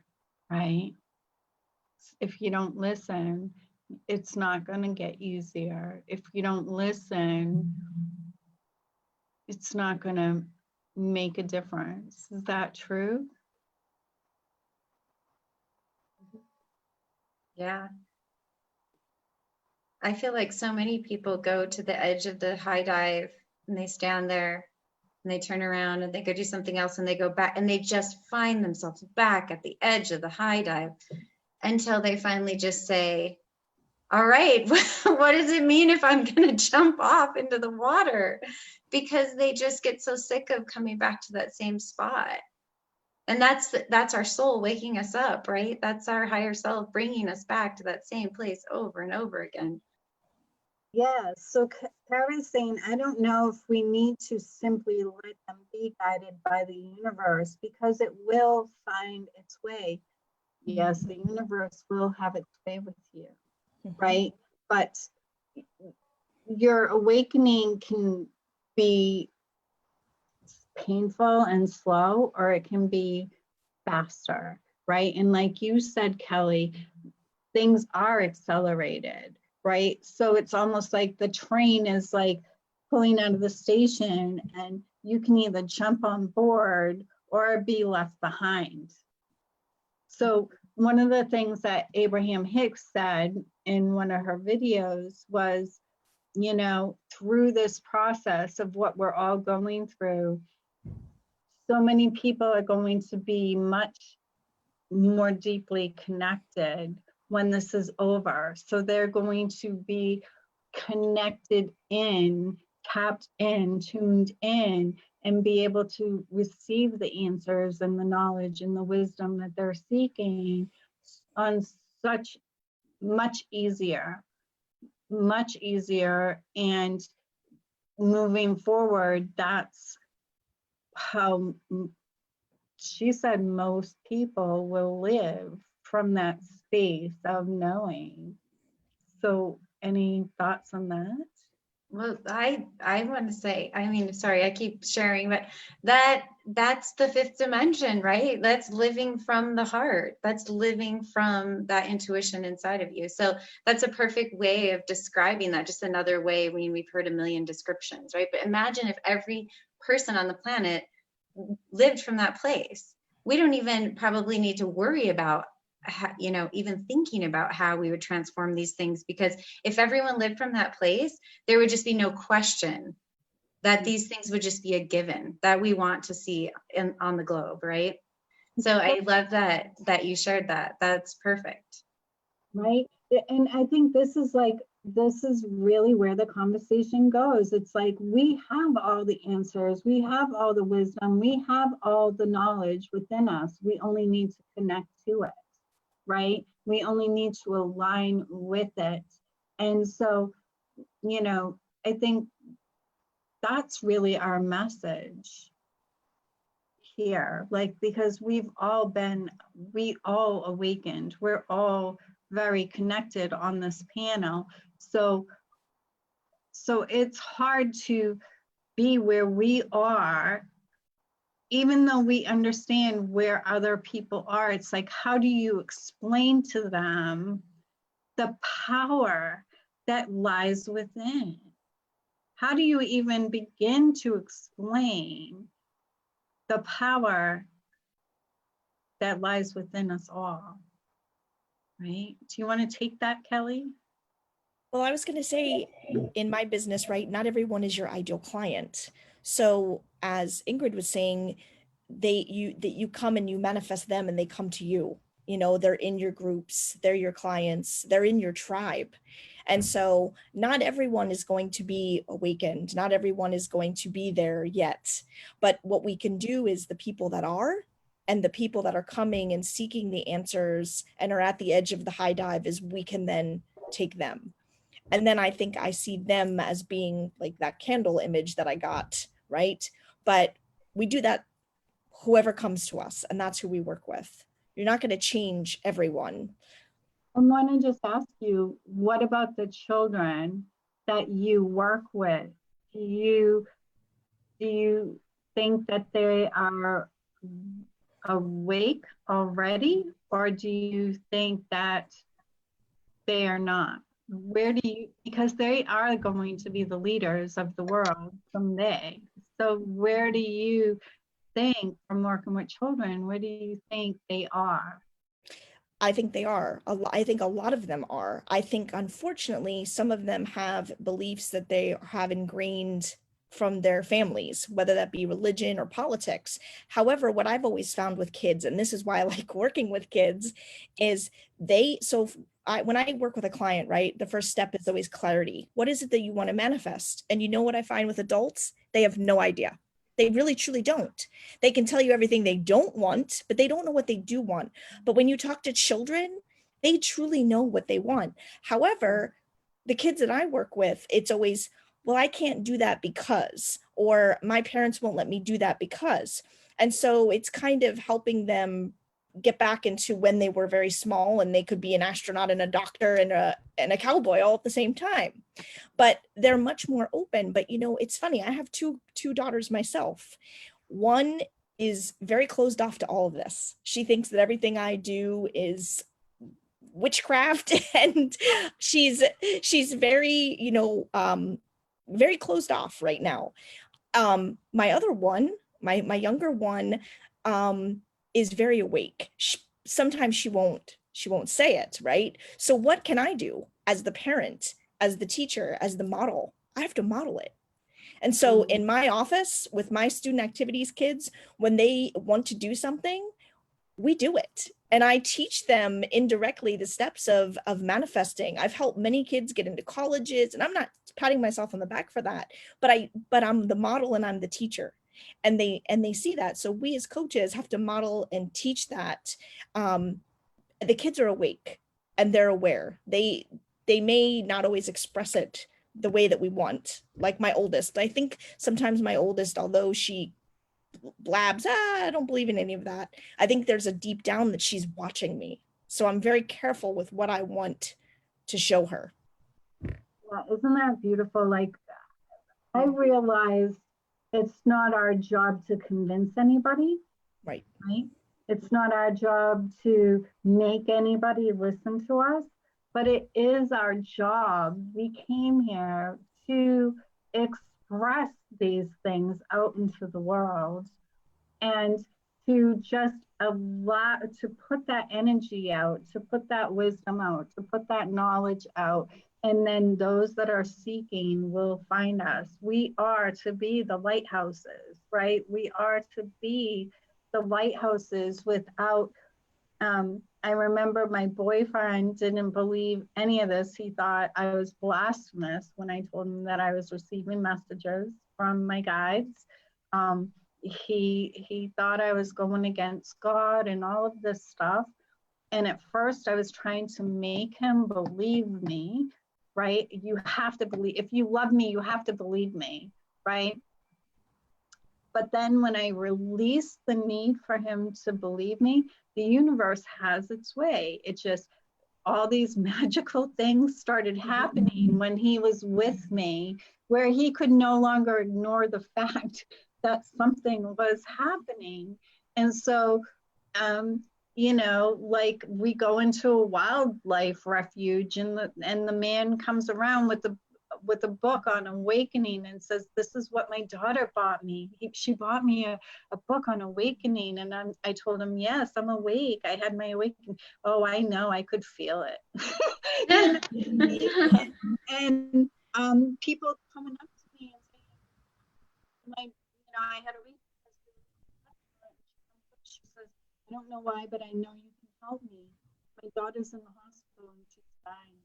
right? If you don't listen, it's not going to get easier. If you don't listen, it's not going to make a difference. Is that true? Yeah. I feel like so many people go to the edge of the high dive and they stand there and they turn around and they go do something else and they go back and they just find themselves back at the edge of the high dive until they finally just say, all right, what does it mean if I'm going to jump off into the water? Because they just get so sick of coming back to that same spot. And that's our soul waking us up, right? That's our higher self bringing us back to that same place over and over again. Yeah, so Carrie's saying, I don't know if we need to simply let them be guided by the universe because it will find its way. Yes, the universe will have its way with you, right? But your awakening can be painful and slow, or it can be faster, right? And like you said, Kelly, things are accelerated, right? So it's almost like the train is like pulling out of the station and you can either jump on board or be left behind. So one of the things that Abraham Hicks said in one of her videos was, you know, through this process of what we're all going through, so many people are going to be much more deeply connected when this is over. So they're going to be connected in, tapped in, tuned in, and be able to receive the answers and the knowledge and the wisdom that they're seeking on such much easier. And moving forward, that's how she said most people will live, from that space of knowing. So any thoughts on that? Well, I want to say, I mean, sorry, I keep sharing, but that's the fifth dimension, right? That's living from the heart. That's living from that intuition inside of you. So that's a perfect way of describing that. Just another way. I mean, we've heard a million descriptions, right? But imagine if every person on the planet lived from that place. We don't even probably need to worry about even thinking about how we would transform these things, because if everyone lived from that place, there would just be no question that these things would just be a given that we want to see on the globe, right? So I love that you shared that. That's perfect. Right. And I think this is really where the conversation goes. It's like, we have all the answers, we have all the wisdom, we have all the knowledge within us. We only need to connect to it, right? We only need to align with it. And so, I think that's really our message here, like, because we all awakened, we're all very connected on this panel. So it's hard to be where we are, even though we understand where other people are. It's like, how do you explain to them the power that lies within? How do you even begin to explain the power that lies within us all? Right? Do you want to take that, Kelly? Well, I was going to say, in my business, right, not everyone is your ideal client. So as Ingrid was saying, you come and you manifest them and they come to you. They're in your groups, they're your clients, they're in your tribe. And so not everyone is going to be awakened. Not everyone is going to be there yet. But what we can do is the people that are, and the people that are coming and seeking the answers and are at the edge of the high dive, is we can then take them. And then I think I see them as being like that candle image that I got, right? But we do that, whoever comes to us, and that's who we work with. You're not going to change everyone. I want to just ask you, what about the children that you work with? Do you think that they are awake already, or do you think that they are not? Because they are going to be the leaders of the world someday. So where do you think, from working with children, where do you think they are? I think they are. I think a lot of them are. I think, unfortunately, some of them have beliefs that they have ingrained from their families, whether that be religion or politics. However, what I've always found with kids, and this is why I like working with kids, is when I work with a client, right, the first step is always clarity. What is it that you want to manifest? And you know what I find with adults? They have no idea. They really, truly don't. They can tell you everything they don't want, but they don't know what they do want. But when you talk to children, they truly know what they want. However, the kids that I work with, it's always, well, I can't do that because, or my parents won't let me do that because. And so it's kind of helping them get back into when they were very small and they could be an astronaut and a doctor and a cowboy all at the same time. But they're much more open. But it's funny, I have two daughters myself. One is very closed off to all of this. She thinks that everything I do is witchcraft, and she's very very closed off right now. My other one, my younger one, is very awake. Sometimes she won't say it, right? So what can I do as the parent, as the teacher, as the model? I have to model it. And so in my office with my student activities kids, when they want to do something, we do it. And I teach them indirectly the steps of manifesting. I've helped many kids get into colleges, and I'm not patting myself on the back for that, but I'm the model and I'm the teacher. And they see that. So we as coaches have to model and teach that. The kids are awake and they're aware. They may not always express it the way that we want. Like my oldest, I think sometimes my oldest, although she blabs, I don't believe in any of that, I think there's a deep down that she's watching me. So I'm very careful with what I want to show her. Yeah, isn't that beautiful? Like, I realized it's not our job to convince anybody, Right. right? It's not our job to make anybody listen to us, but it is our job. We came here to express these things out into the world and to just allow, to put that energy out, to put that wisdom out, to put that knowledge out. And then those that are seeking will find us. We are to be the lighthouses, right? We are to be the lighthouses without, I remember my boyfriend didn't believe any of this. He thought I was blasphemous when I told him that I was receiving messages from my guides. He thought I was going against God and all of this stuff. And at first I was trying to make him believe me, right? You have to believe, if you love me, you have to believe me, right? But then when I released the need for him to believe me, the universe has its way. It just, all these magical things started happening when he was with me, where he could no longer ignore the fact that something was happening. And so, you know, like we go into a wildlife refuge and the man comes around with a book on awakening and says, this is what my daughter bought me. She bought me a book on awakening. And I told him, yes, I'm awake. I had my awakening. Oh, I know, I could feel it. And people coming up to me and saying, I had a week. She says, I don't know why, but I know you can help me. My daughter's in the hospital and she's dying.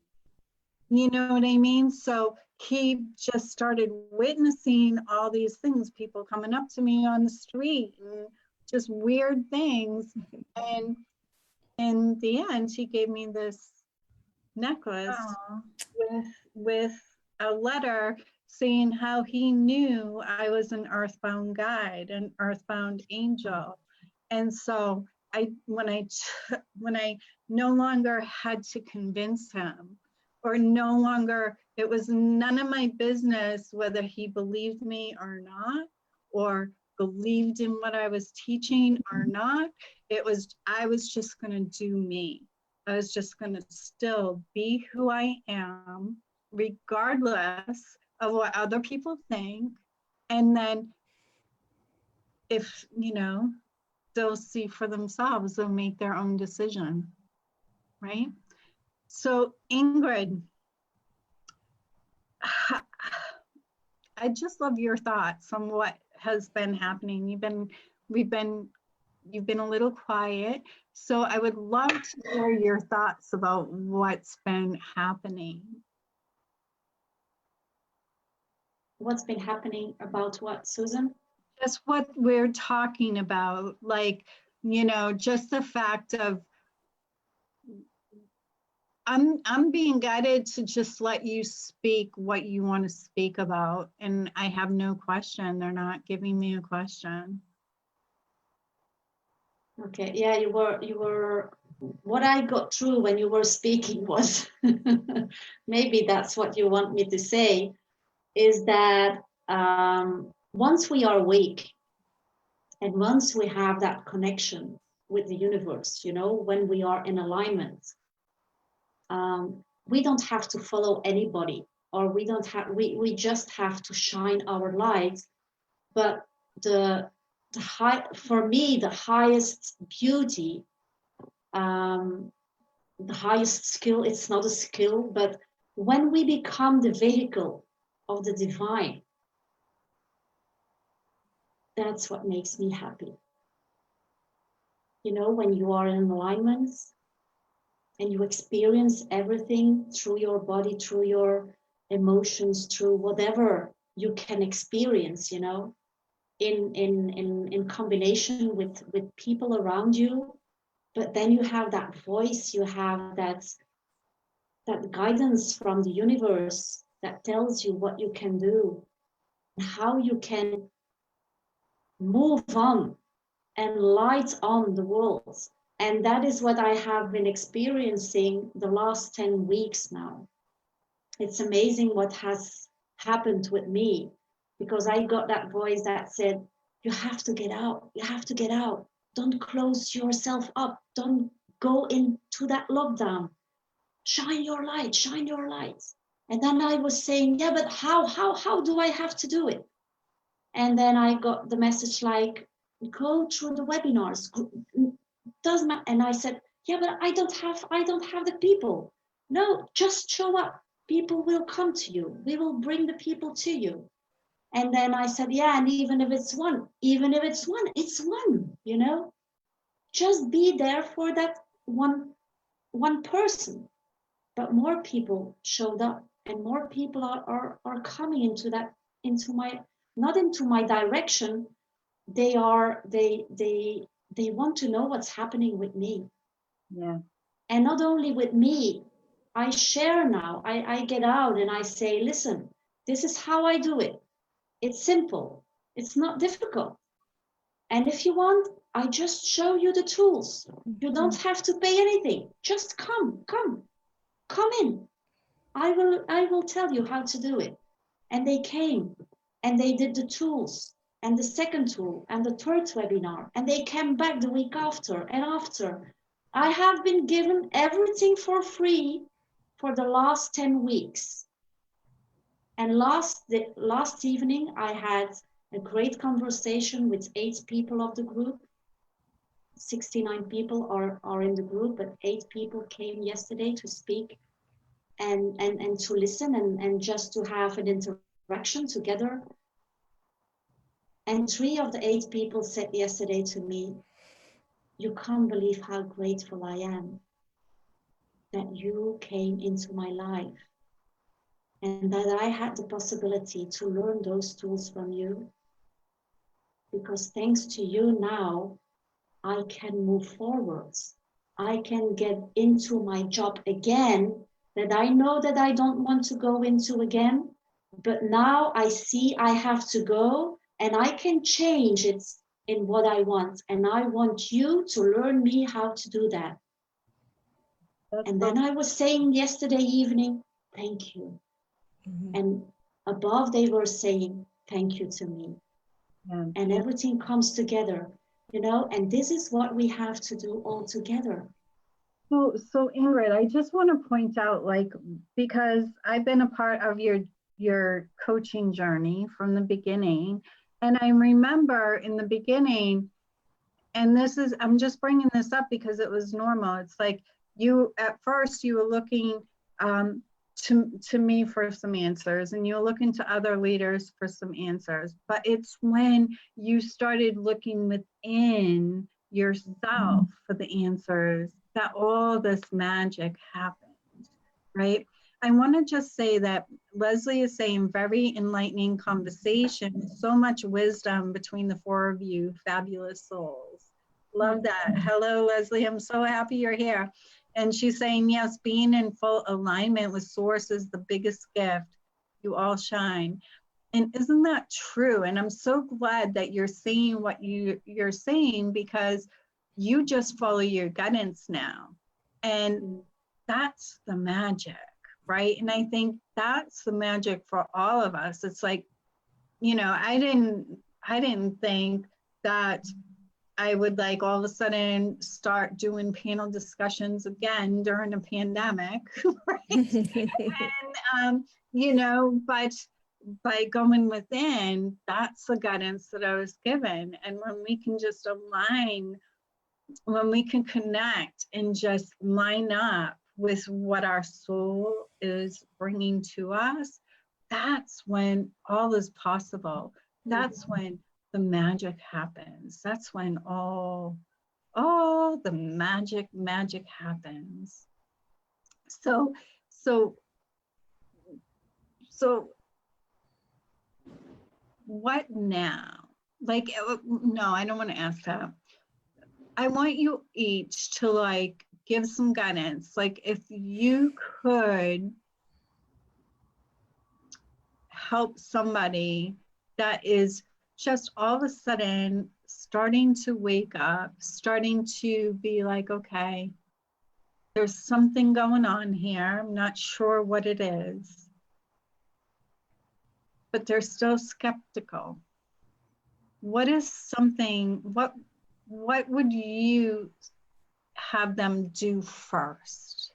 You know what I mean? So he just started witnessing all these things, people coming up to me on the street and just weird things. And in the end, he gave me this necklace with a letter saying how he knew I was an earthbound guide, an earthbound angel. And so when I no longer had to convince him, or no longer, it was none of my business whether he believed me or not, or believed in what I was teaching or not. I was just gonna do me. I was just gonna still be who I am, regardless of what other people think. And then if, they'll see for themselves, they'll make their own decision, right? So Ingrid, I just love your thoughts on what has been happening. You've been a little quiet, so I would love to hear your thoughts about what's been happening. What's been happening about what, Susan? Just what we're talking about, like, just the fact of I'm being guided to just let you speak what you want to speak about, and I have no question. They're not giving me a question. Okay, yeah, you were what I got through when you were speaking was maybe that's what you want me to say, is that once we are awake and once we have that connection with the universe, when we are in alignment, we don't have to follow anybody, or we just have to shine our light. But for me, the highest beauty, the highest skill, it's not a skill, but when we become the vehicle of the divine, that's what makes me happy. When you are in alignment and you experience everything through your body, through your emotions, through whatever you can experience, in combination with people around you. But then you have that voice, you have that guidance from the universe that tells you what you can do, how you can move on and light on the world. And that is what I have been experiencing the last 10 weeks now. It's amazing what has happened with me. because I got that voice that said, you have to get out, you have to get out. Don't close yourself up. Don't go into that lockdown. Shine your light, shine your light. And then I was saying, yeah, but how do I have to do it? And then I got the message like, go through the webinars. Doesn't matter. And I said, yeah, but I don't have the people. No, just show up. People will come to you. We will bring the people to you. And then I said, yeah, and even if it's one, it's one, you know, just be there for that one person. But more people showed up, and more people are coming into my, not into my direction. They want to know what's happening with me. Yeah. And not only with me, I share now. I get out and I say, listen, this is how I do it. It's simple. It's not difficult. And if you want, I just show you the tools. You don't have to pay anything. Just come in. I will tell you how to do it. And they came and they did the tools and the second tool and the third webinar. And they came back the week after and after. I have been given everything for free for the last 10 weeks. And last evening, I had a great conversation with 8 people of the group. 69 people are in the group, but 8 people came yesterday to speak and to listen and just to have an interaction together. And 3 of the 8 people said yesterday to me, you can't believe how grateful I am that you came into my life and that I had the possibility to learn those tools from you. Because thanks to you now, I can move forwards. I can get into my job again that I know that I don't want to go into again. But now I see I have to go and I can change it in what I want. And I want you to learn me how to do that. And then I was saying yesterday evening, thank you. Mm-hmm. And above they were saying, thank you to me. Yeah. And everything comes together, you know, and this is what we have to do all together. So Ingrid, I just want to point out, like, because I've been a part of your coaching journey from the beginning. And I remember in the beginning, and I'm just bringing this up because it was normal. It's like at first you were looking to me for some answers, and you were looking to other leaders for some answers. But it's when you started looking within yourself for the answers that all this magic happened, right? I want to just say that Leslie is saying very enlightening conversation, so much wisdom between the 4 of you, fabulous souls. Love that. Hello, Leslie. I'm so happy you're here. And she's saying, yes, being in full alignment with source is the biggest gift. You all shine. And isn't that true? And I'm so glad that you're saying what you're saying, because you just follow your guidance now. And that's the magic, right? And I think that's the magic for all of us. It's like, you know, I didn't think that I would like all of a sudden start doing panel discussions again during a pandemic, right? And, you know, but by going within, that's the guidance that I was given. And when we can just align, when we can connect and just line up with what our soul is bringing to us, that's when all is possible. That's when the magic happens. That's when all the magic happens. So what now? Like, no, I don't want to ask that. I want you each to like give some guidance. Like, if you could help somebody that is just all of a sudden starting to wake up, starting to be like, okay, there's something going on here. I'm not sure what it is. but they're still skeptical. What is something, what would you have them do first?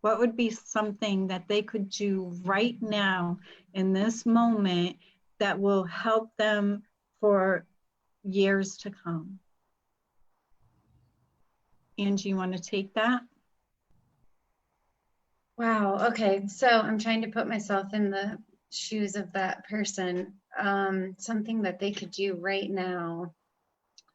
What would be something that they could do right now in this moment that will help them for years to come? Angie, you want to take that? Wow. Okay. So I'm trying to put myself in the shoes of that person. Something that they could do right now.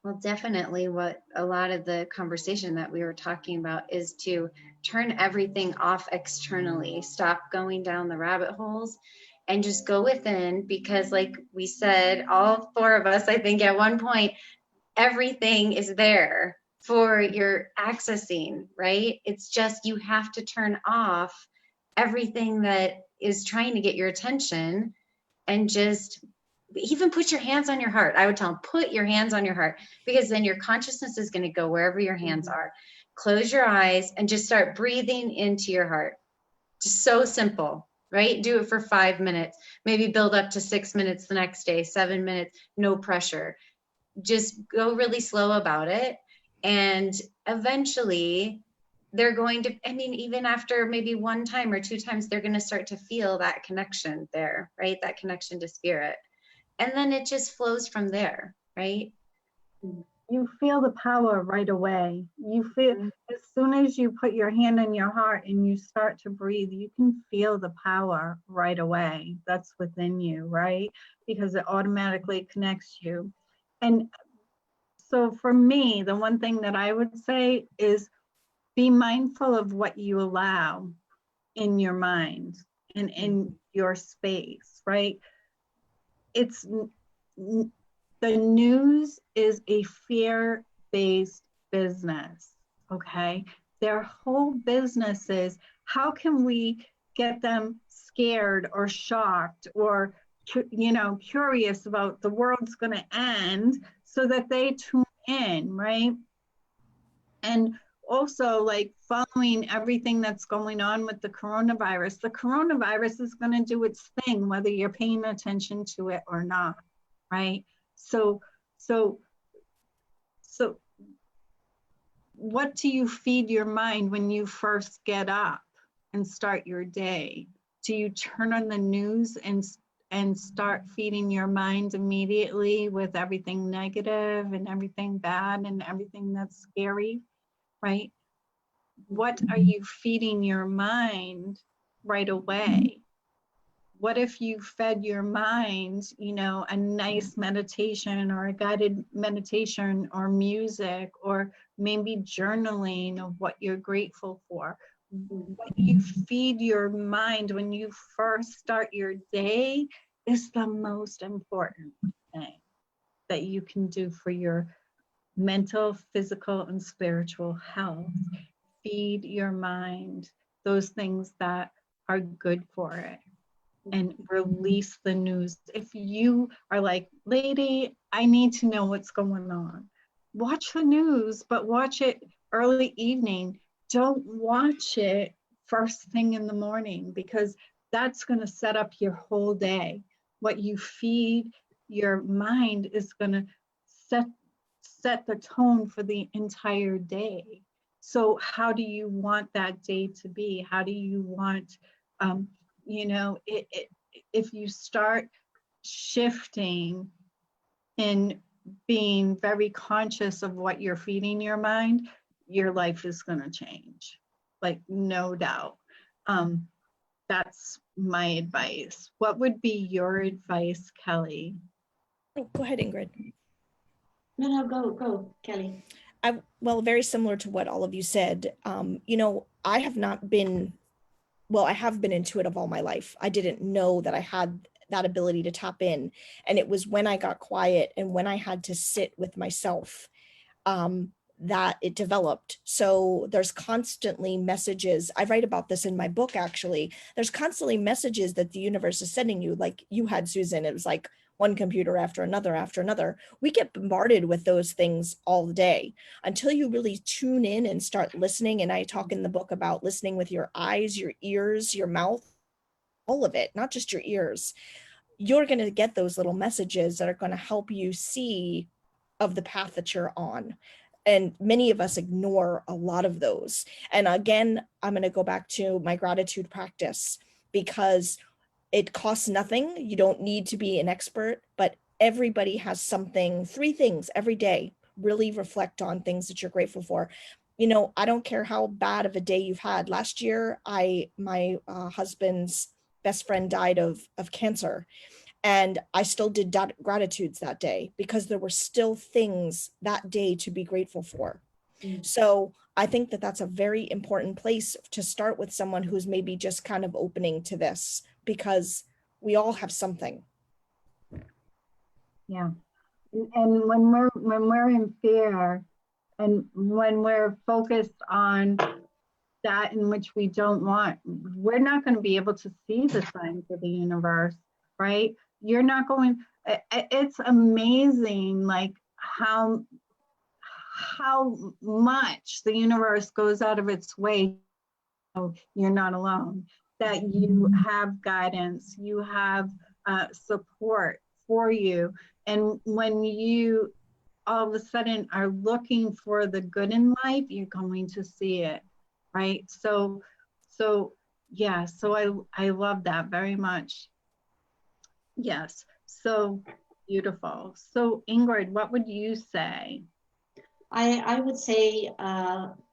Well, definitely what a lot of the conversation that we were talking about is to turn everything off externally, stop going down the rabbit holes and just go within, because like we said, all four of us, I think at one point, everything is there for your accessing, right? It's just you have to turn off everything that is trying to get your attention and just even put your hands on your heart. I would tell them, put your hands on your heart, because then your consciousness is going to go wherever your hands are. Close your eyes and just start breathing into your heart. Just so simple, right? Do it for 5 minutes, maybe build up to 6 minutes the next day, 7 minutes, no pressure. Just go really slow about it. And eventually they're going to, I mean, even after maybe 1 time or 2 times, they're going to start to feel that connection there, right? That connection to spirit. And then it just flows from there, right? You feel the power right away. You feel, as soon as you put your hand on your heart and you start to breathe, you can feel the power right away. That's within you, right? Because it automatically connects you. And so for me, the one thing that I would say is be mindful of what you allow in your mind and in your space, right? It's the news is a fear-based business, okay? Their whole business is how can we get them scared or shocked or, you know, curious about the world's going to end so that they tune in, right? And also, like, following everything that's going on with the coronavirus is going to do its thing, whether you're paying attention to it or not, right? So what do you feed your mind when you first get up and start your day? Do you turn on the news and start feeding your mind immediately with everything negative and everything bad and everything that's scary, right? What are you feeding your mind right away? What if you fed your mind, you know, a nice meditation or a guided meditation or music or maybe journaling of what you're grateful for? What you feed your mind when you first start your day is the most important thing that you can do for your mental, physical, and spiritual health. Feed your mind those things that are good for it and release the news. If you are like, lady, I need to know what's going on, watch the news, but watch it early evening. Don't watch it first thing in the morning, because that's going to set up your whole day. What you feed your mind is going to set the tone for the entire day. So how do you want that day to be? How do you want, you know, if you start shifting and being very conscious of what you're feeding your mind, your life is going to change, like no doubt. That's my advice. What would be your advice, Kelly? Oh, go ahead, Ingrid. No, go, Kelly. Well, very similar to what all of you said. You know, I have been intuitive all my life. I didn't know that I had that ability to tap in. And it was when I got quiet and when I had to sit with myself that it developed. So there's constantly messages. I write about this in my book, actually. There's constantly messages that the universe is sending you, like you had, Susan. It was like one computer after another. We get bombarded with those things all day until you really tune in and start listening. And I talk in the book about listening with your eyes, your ears, your mouth, all of it, not just your ears. you're going to get those little messages that are going to help you see of the path that you're on. And many of us ignore a lot of those. And again, I'm going to go back to my gratitude practice, because it costs nothing. You don't need to be an expert, but everybody has something, 3 things every day. Really reflect on things that you're grateful for. You know, I don't care how bad of a day you've had. Last year, my husband's best friend died of cancer. And I still did gratitudes that day, because there were still things that day to be grateful for. So I think that that's a very important place to start with someone who's maybe just kind of opening to this, because we all have something. Yeah. And when we're in fear, and when we're focused on that in which we don't want, we're not going to be able to see the signs of the universe, right? You're not going, it's amazing, like how much the universe goes out of its way. You're not alone, that you have guidance, you have support for you. And when you all of a sudden are looking for the good in life, you're going to see it, right? So yeah, so I love that very much. Yes, so beautiful. So Ingrid, what would you say? I would say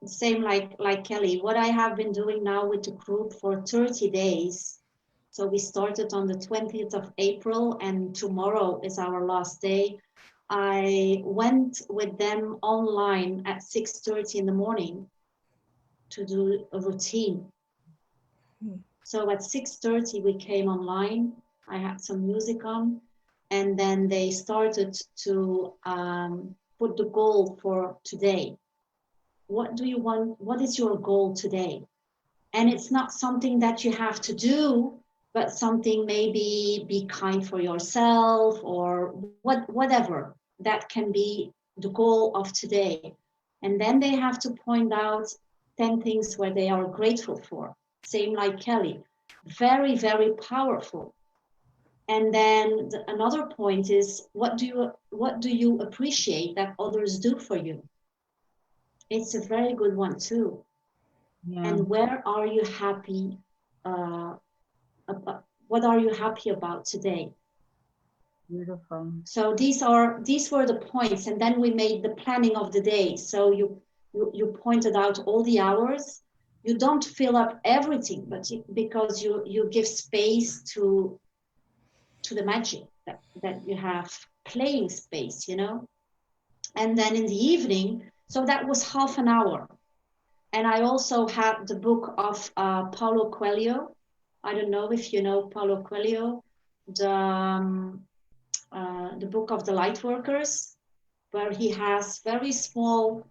same like Kelly. What I have been doing now with the group for 30 days. So we started on the 20th of April, and tomorrow is our last day. I went with them online at 6:30 in the morning to do a routine. So at 6:30 we came online. I had some music on, and then they started to put the goal for today. What do you want? What is your goal today? And it's not something that you have to do, but something, maybe be kind for yourself, or whatever. That can be the goal of today. And then they have to point out 10 things where they are grateful for. Same like Kelly. Very, very powerful. And then another point is, what do you appreciate that others do for you? It's a very good one too. Yeah. And where are you happy? What are you happy about today? Beautiful. So these were the points, and then we made the planning of the day. So you pointed out all the hours. You don't fill up everything, but because you give space to the magic that you have, playing space, you know. And then in the evening, so that was half an hour. And I also had the book of Paulo Coelho. I don't know if you know Paulo Coelho, the book of the light workers, where he has very small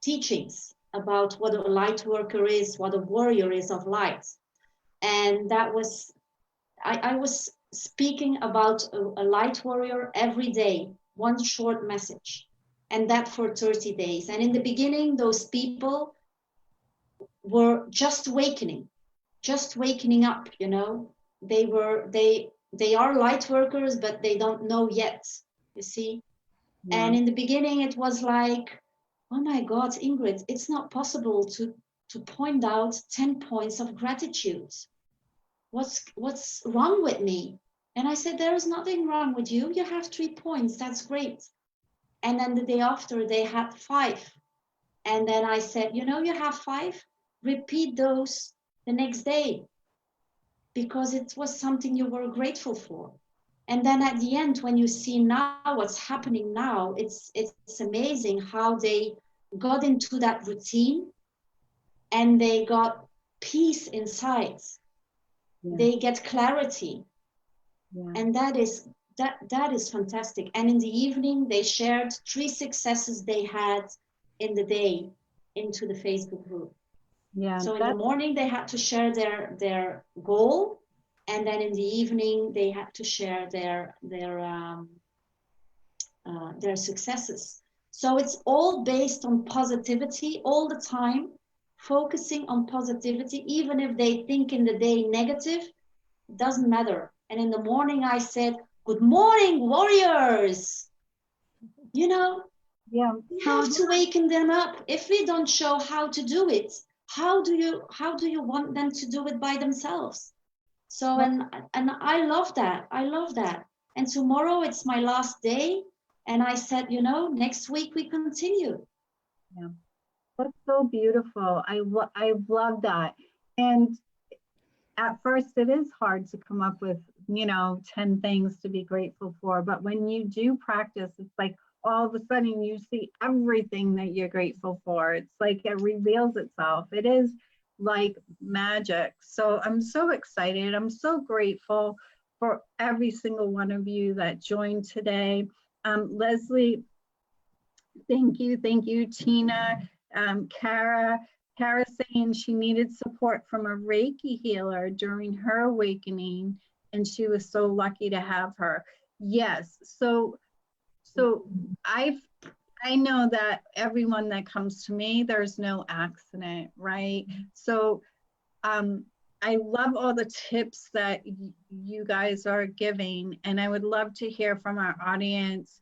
teachings about what a light worker is, what a warrior is of light. And that was, I was speaking about a light warrior every day, one short message, and that for 30 days. And in the beginning, those people were just awakening up, you know. They are light workers, but they don't know yet, you see. Yeah. And in the beginning, it was like, oh my God, Ingrid, it's not possible to point out 10 points of gratitude. What's wrong with me? And I said, there is nothing wrong with you. You have 3 points. That's great. And then the day after, they had 5. And then I said, you know, you have 5. Repeat those the next day, because it was something you were grateful for. And then at the end, when you see now what's happening now, it's amazing how they got into that routine and they got peace inside. Yeah. They get clarity. Yeah. And that is fantastic. And in the evening, they shared 3 successes they had in the day into the Facebook group. Yeah. So in the morning, they had to share their goal. And then in the evening, they had to share their successes. So it's all based on positivity all the time, focusing on positivity. Even if they think in the day negative, It doesn't matter. And in the morning I said, good morning, warriors. You know, Yeah. we have to waken them up. If we don't show how to do it, how do you want them to do it by themselves? So, and I love that. I love that. And tomorrow it's my last day. And I said, you know, next week we continue. Yeah. That's so beautiful. I love that. And at first it is hard to come up with, you know, 10 things to be grateful for. But when you do practice, it's like all of a sudden you see everything that you're grateful for. It's like it reveals itself. It is like magic. So I'm so excited. I'm so grateful for every single one of you that joined today. Leslie, thank you. Thank you, Tina, Kara. Kara saying she needed support from a Reiki healer during her awakening, and she was so lucky to have her. Yes, so I know that everyone that comes to me, there's no accident, right? So I love all the tips that you guys are giving, and I would love to hear from our audience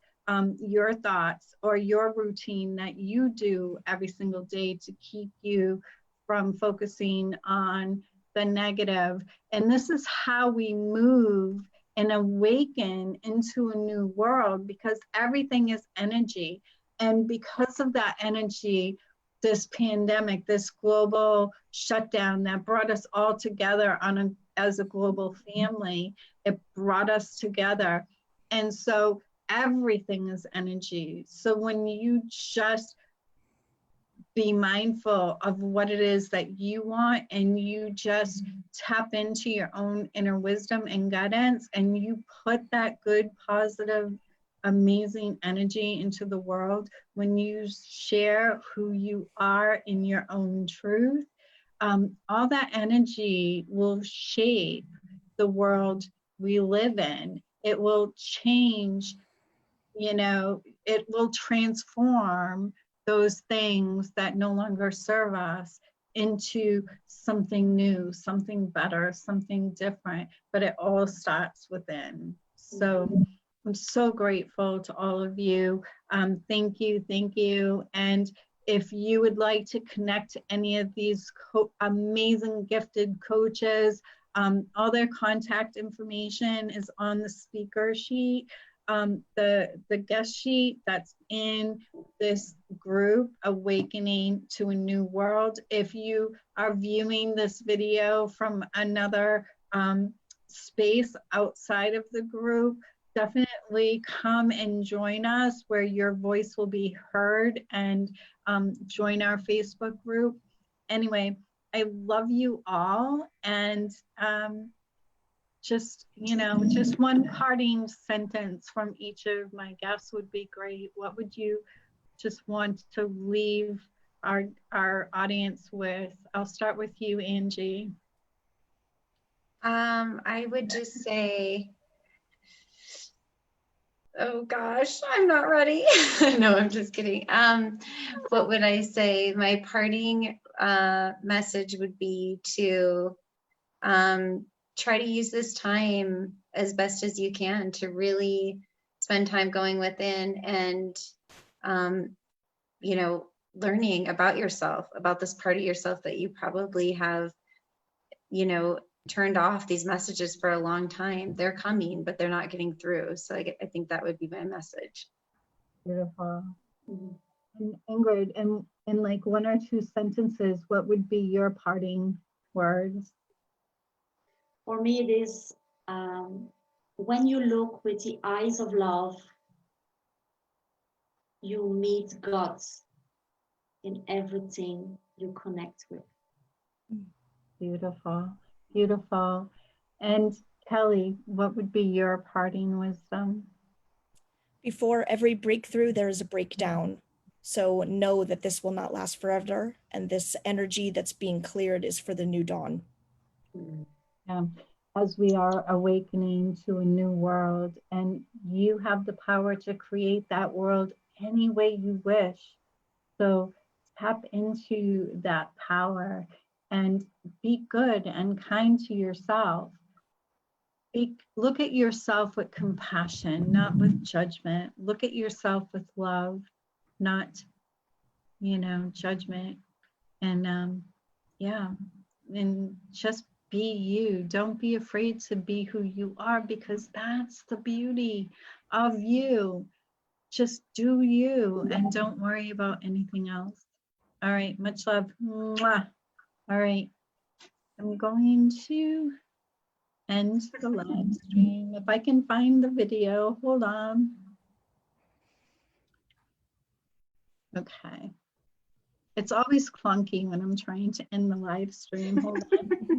your thoughts or your routine that you do every single day to keep you from focusing on the negative. And this is how we move and awaken into a new world, because everything is energy. And because of that energy, this pandemic, this global shutdown that brought us all together as a global family, it brought us together. And so everything is energy. So when you just be mindful of what it is that you want, and you just tap into your own inner wisdom and guidance, and you put that good, positive, amazing energy into the world, when you share who you are in your own truth, all that energy will shape the world we live in. It will change, you know, it will transform those things that no longer serve us into something new, something better, something different, but it all starts within. So I'm so grateful to all of you. Thank you, thank you. And if you would like to connect to any of these amazing gifted coaches, all their contact information is on the speaker sheet. The guest sheet that's in this group, Awakening to a New World. If you are viewing this video from another space outside of the group, definitely come and join us where your voice will be heard, and join our Facebook group. Anyway, I love you all, and just, you know, just one parting sentence from each of my guests would be great. What would you just want to leave our audience with? I'll start with you, Angie. I would just say, oh gosh, I'm not ready. No, I'm just kidding. What would I say? My parting message would be to try to use this time as best as you can to really spend time going within and, you know, learning about yourself, about this part of yourself that you probably have, you know, turned off these messages for a long time. They're coming, but they're not getting through. So I think that would be my message. Beautiful. And Ingrid, in like one or two sentences, what would be your parting words? For me, it is when you look with the eyes of love, you meet God in everything you connect with. Beautiful, beautiful. And Kelly, what would be your parting wisdom? Before every breakthrough, there is a breakdown. So know that this will not last forever. And this energy that's being cleared is for the new dawn. Yeah. As we are awakening to a new world, and you have the power to create that world any way you wish. So tap into that power and be good and kind to yourself. Look at yourself with compassion, not with judgment. Look at yourself with love, not, judgment. And yeah, and just be you. Don't be afraid to be who you are, because that's the beauty of you. Just do you and don't worry about anything else. All right, much love. Mwah. All right, I'm going to end the live stream. If I can find the video, hold on. Okay. It's always clunky when I'm trying to end the live stream. Hold on.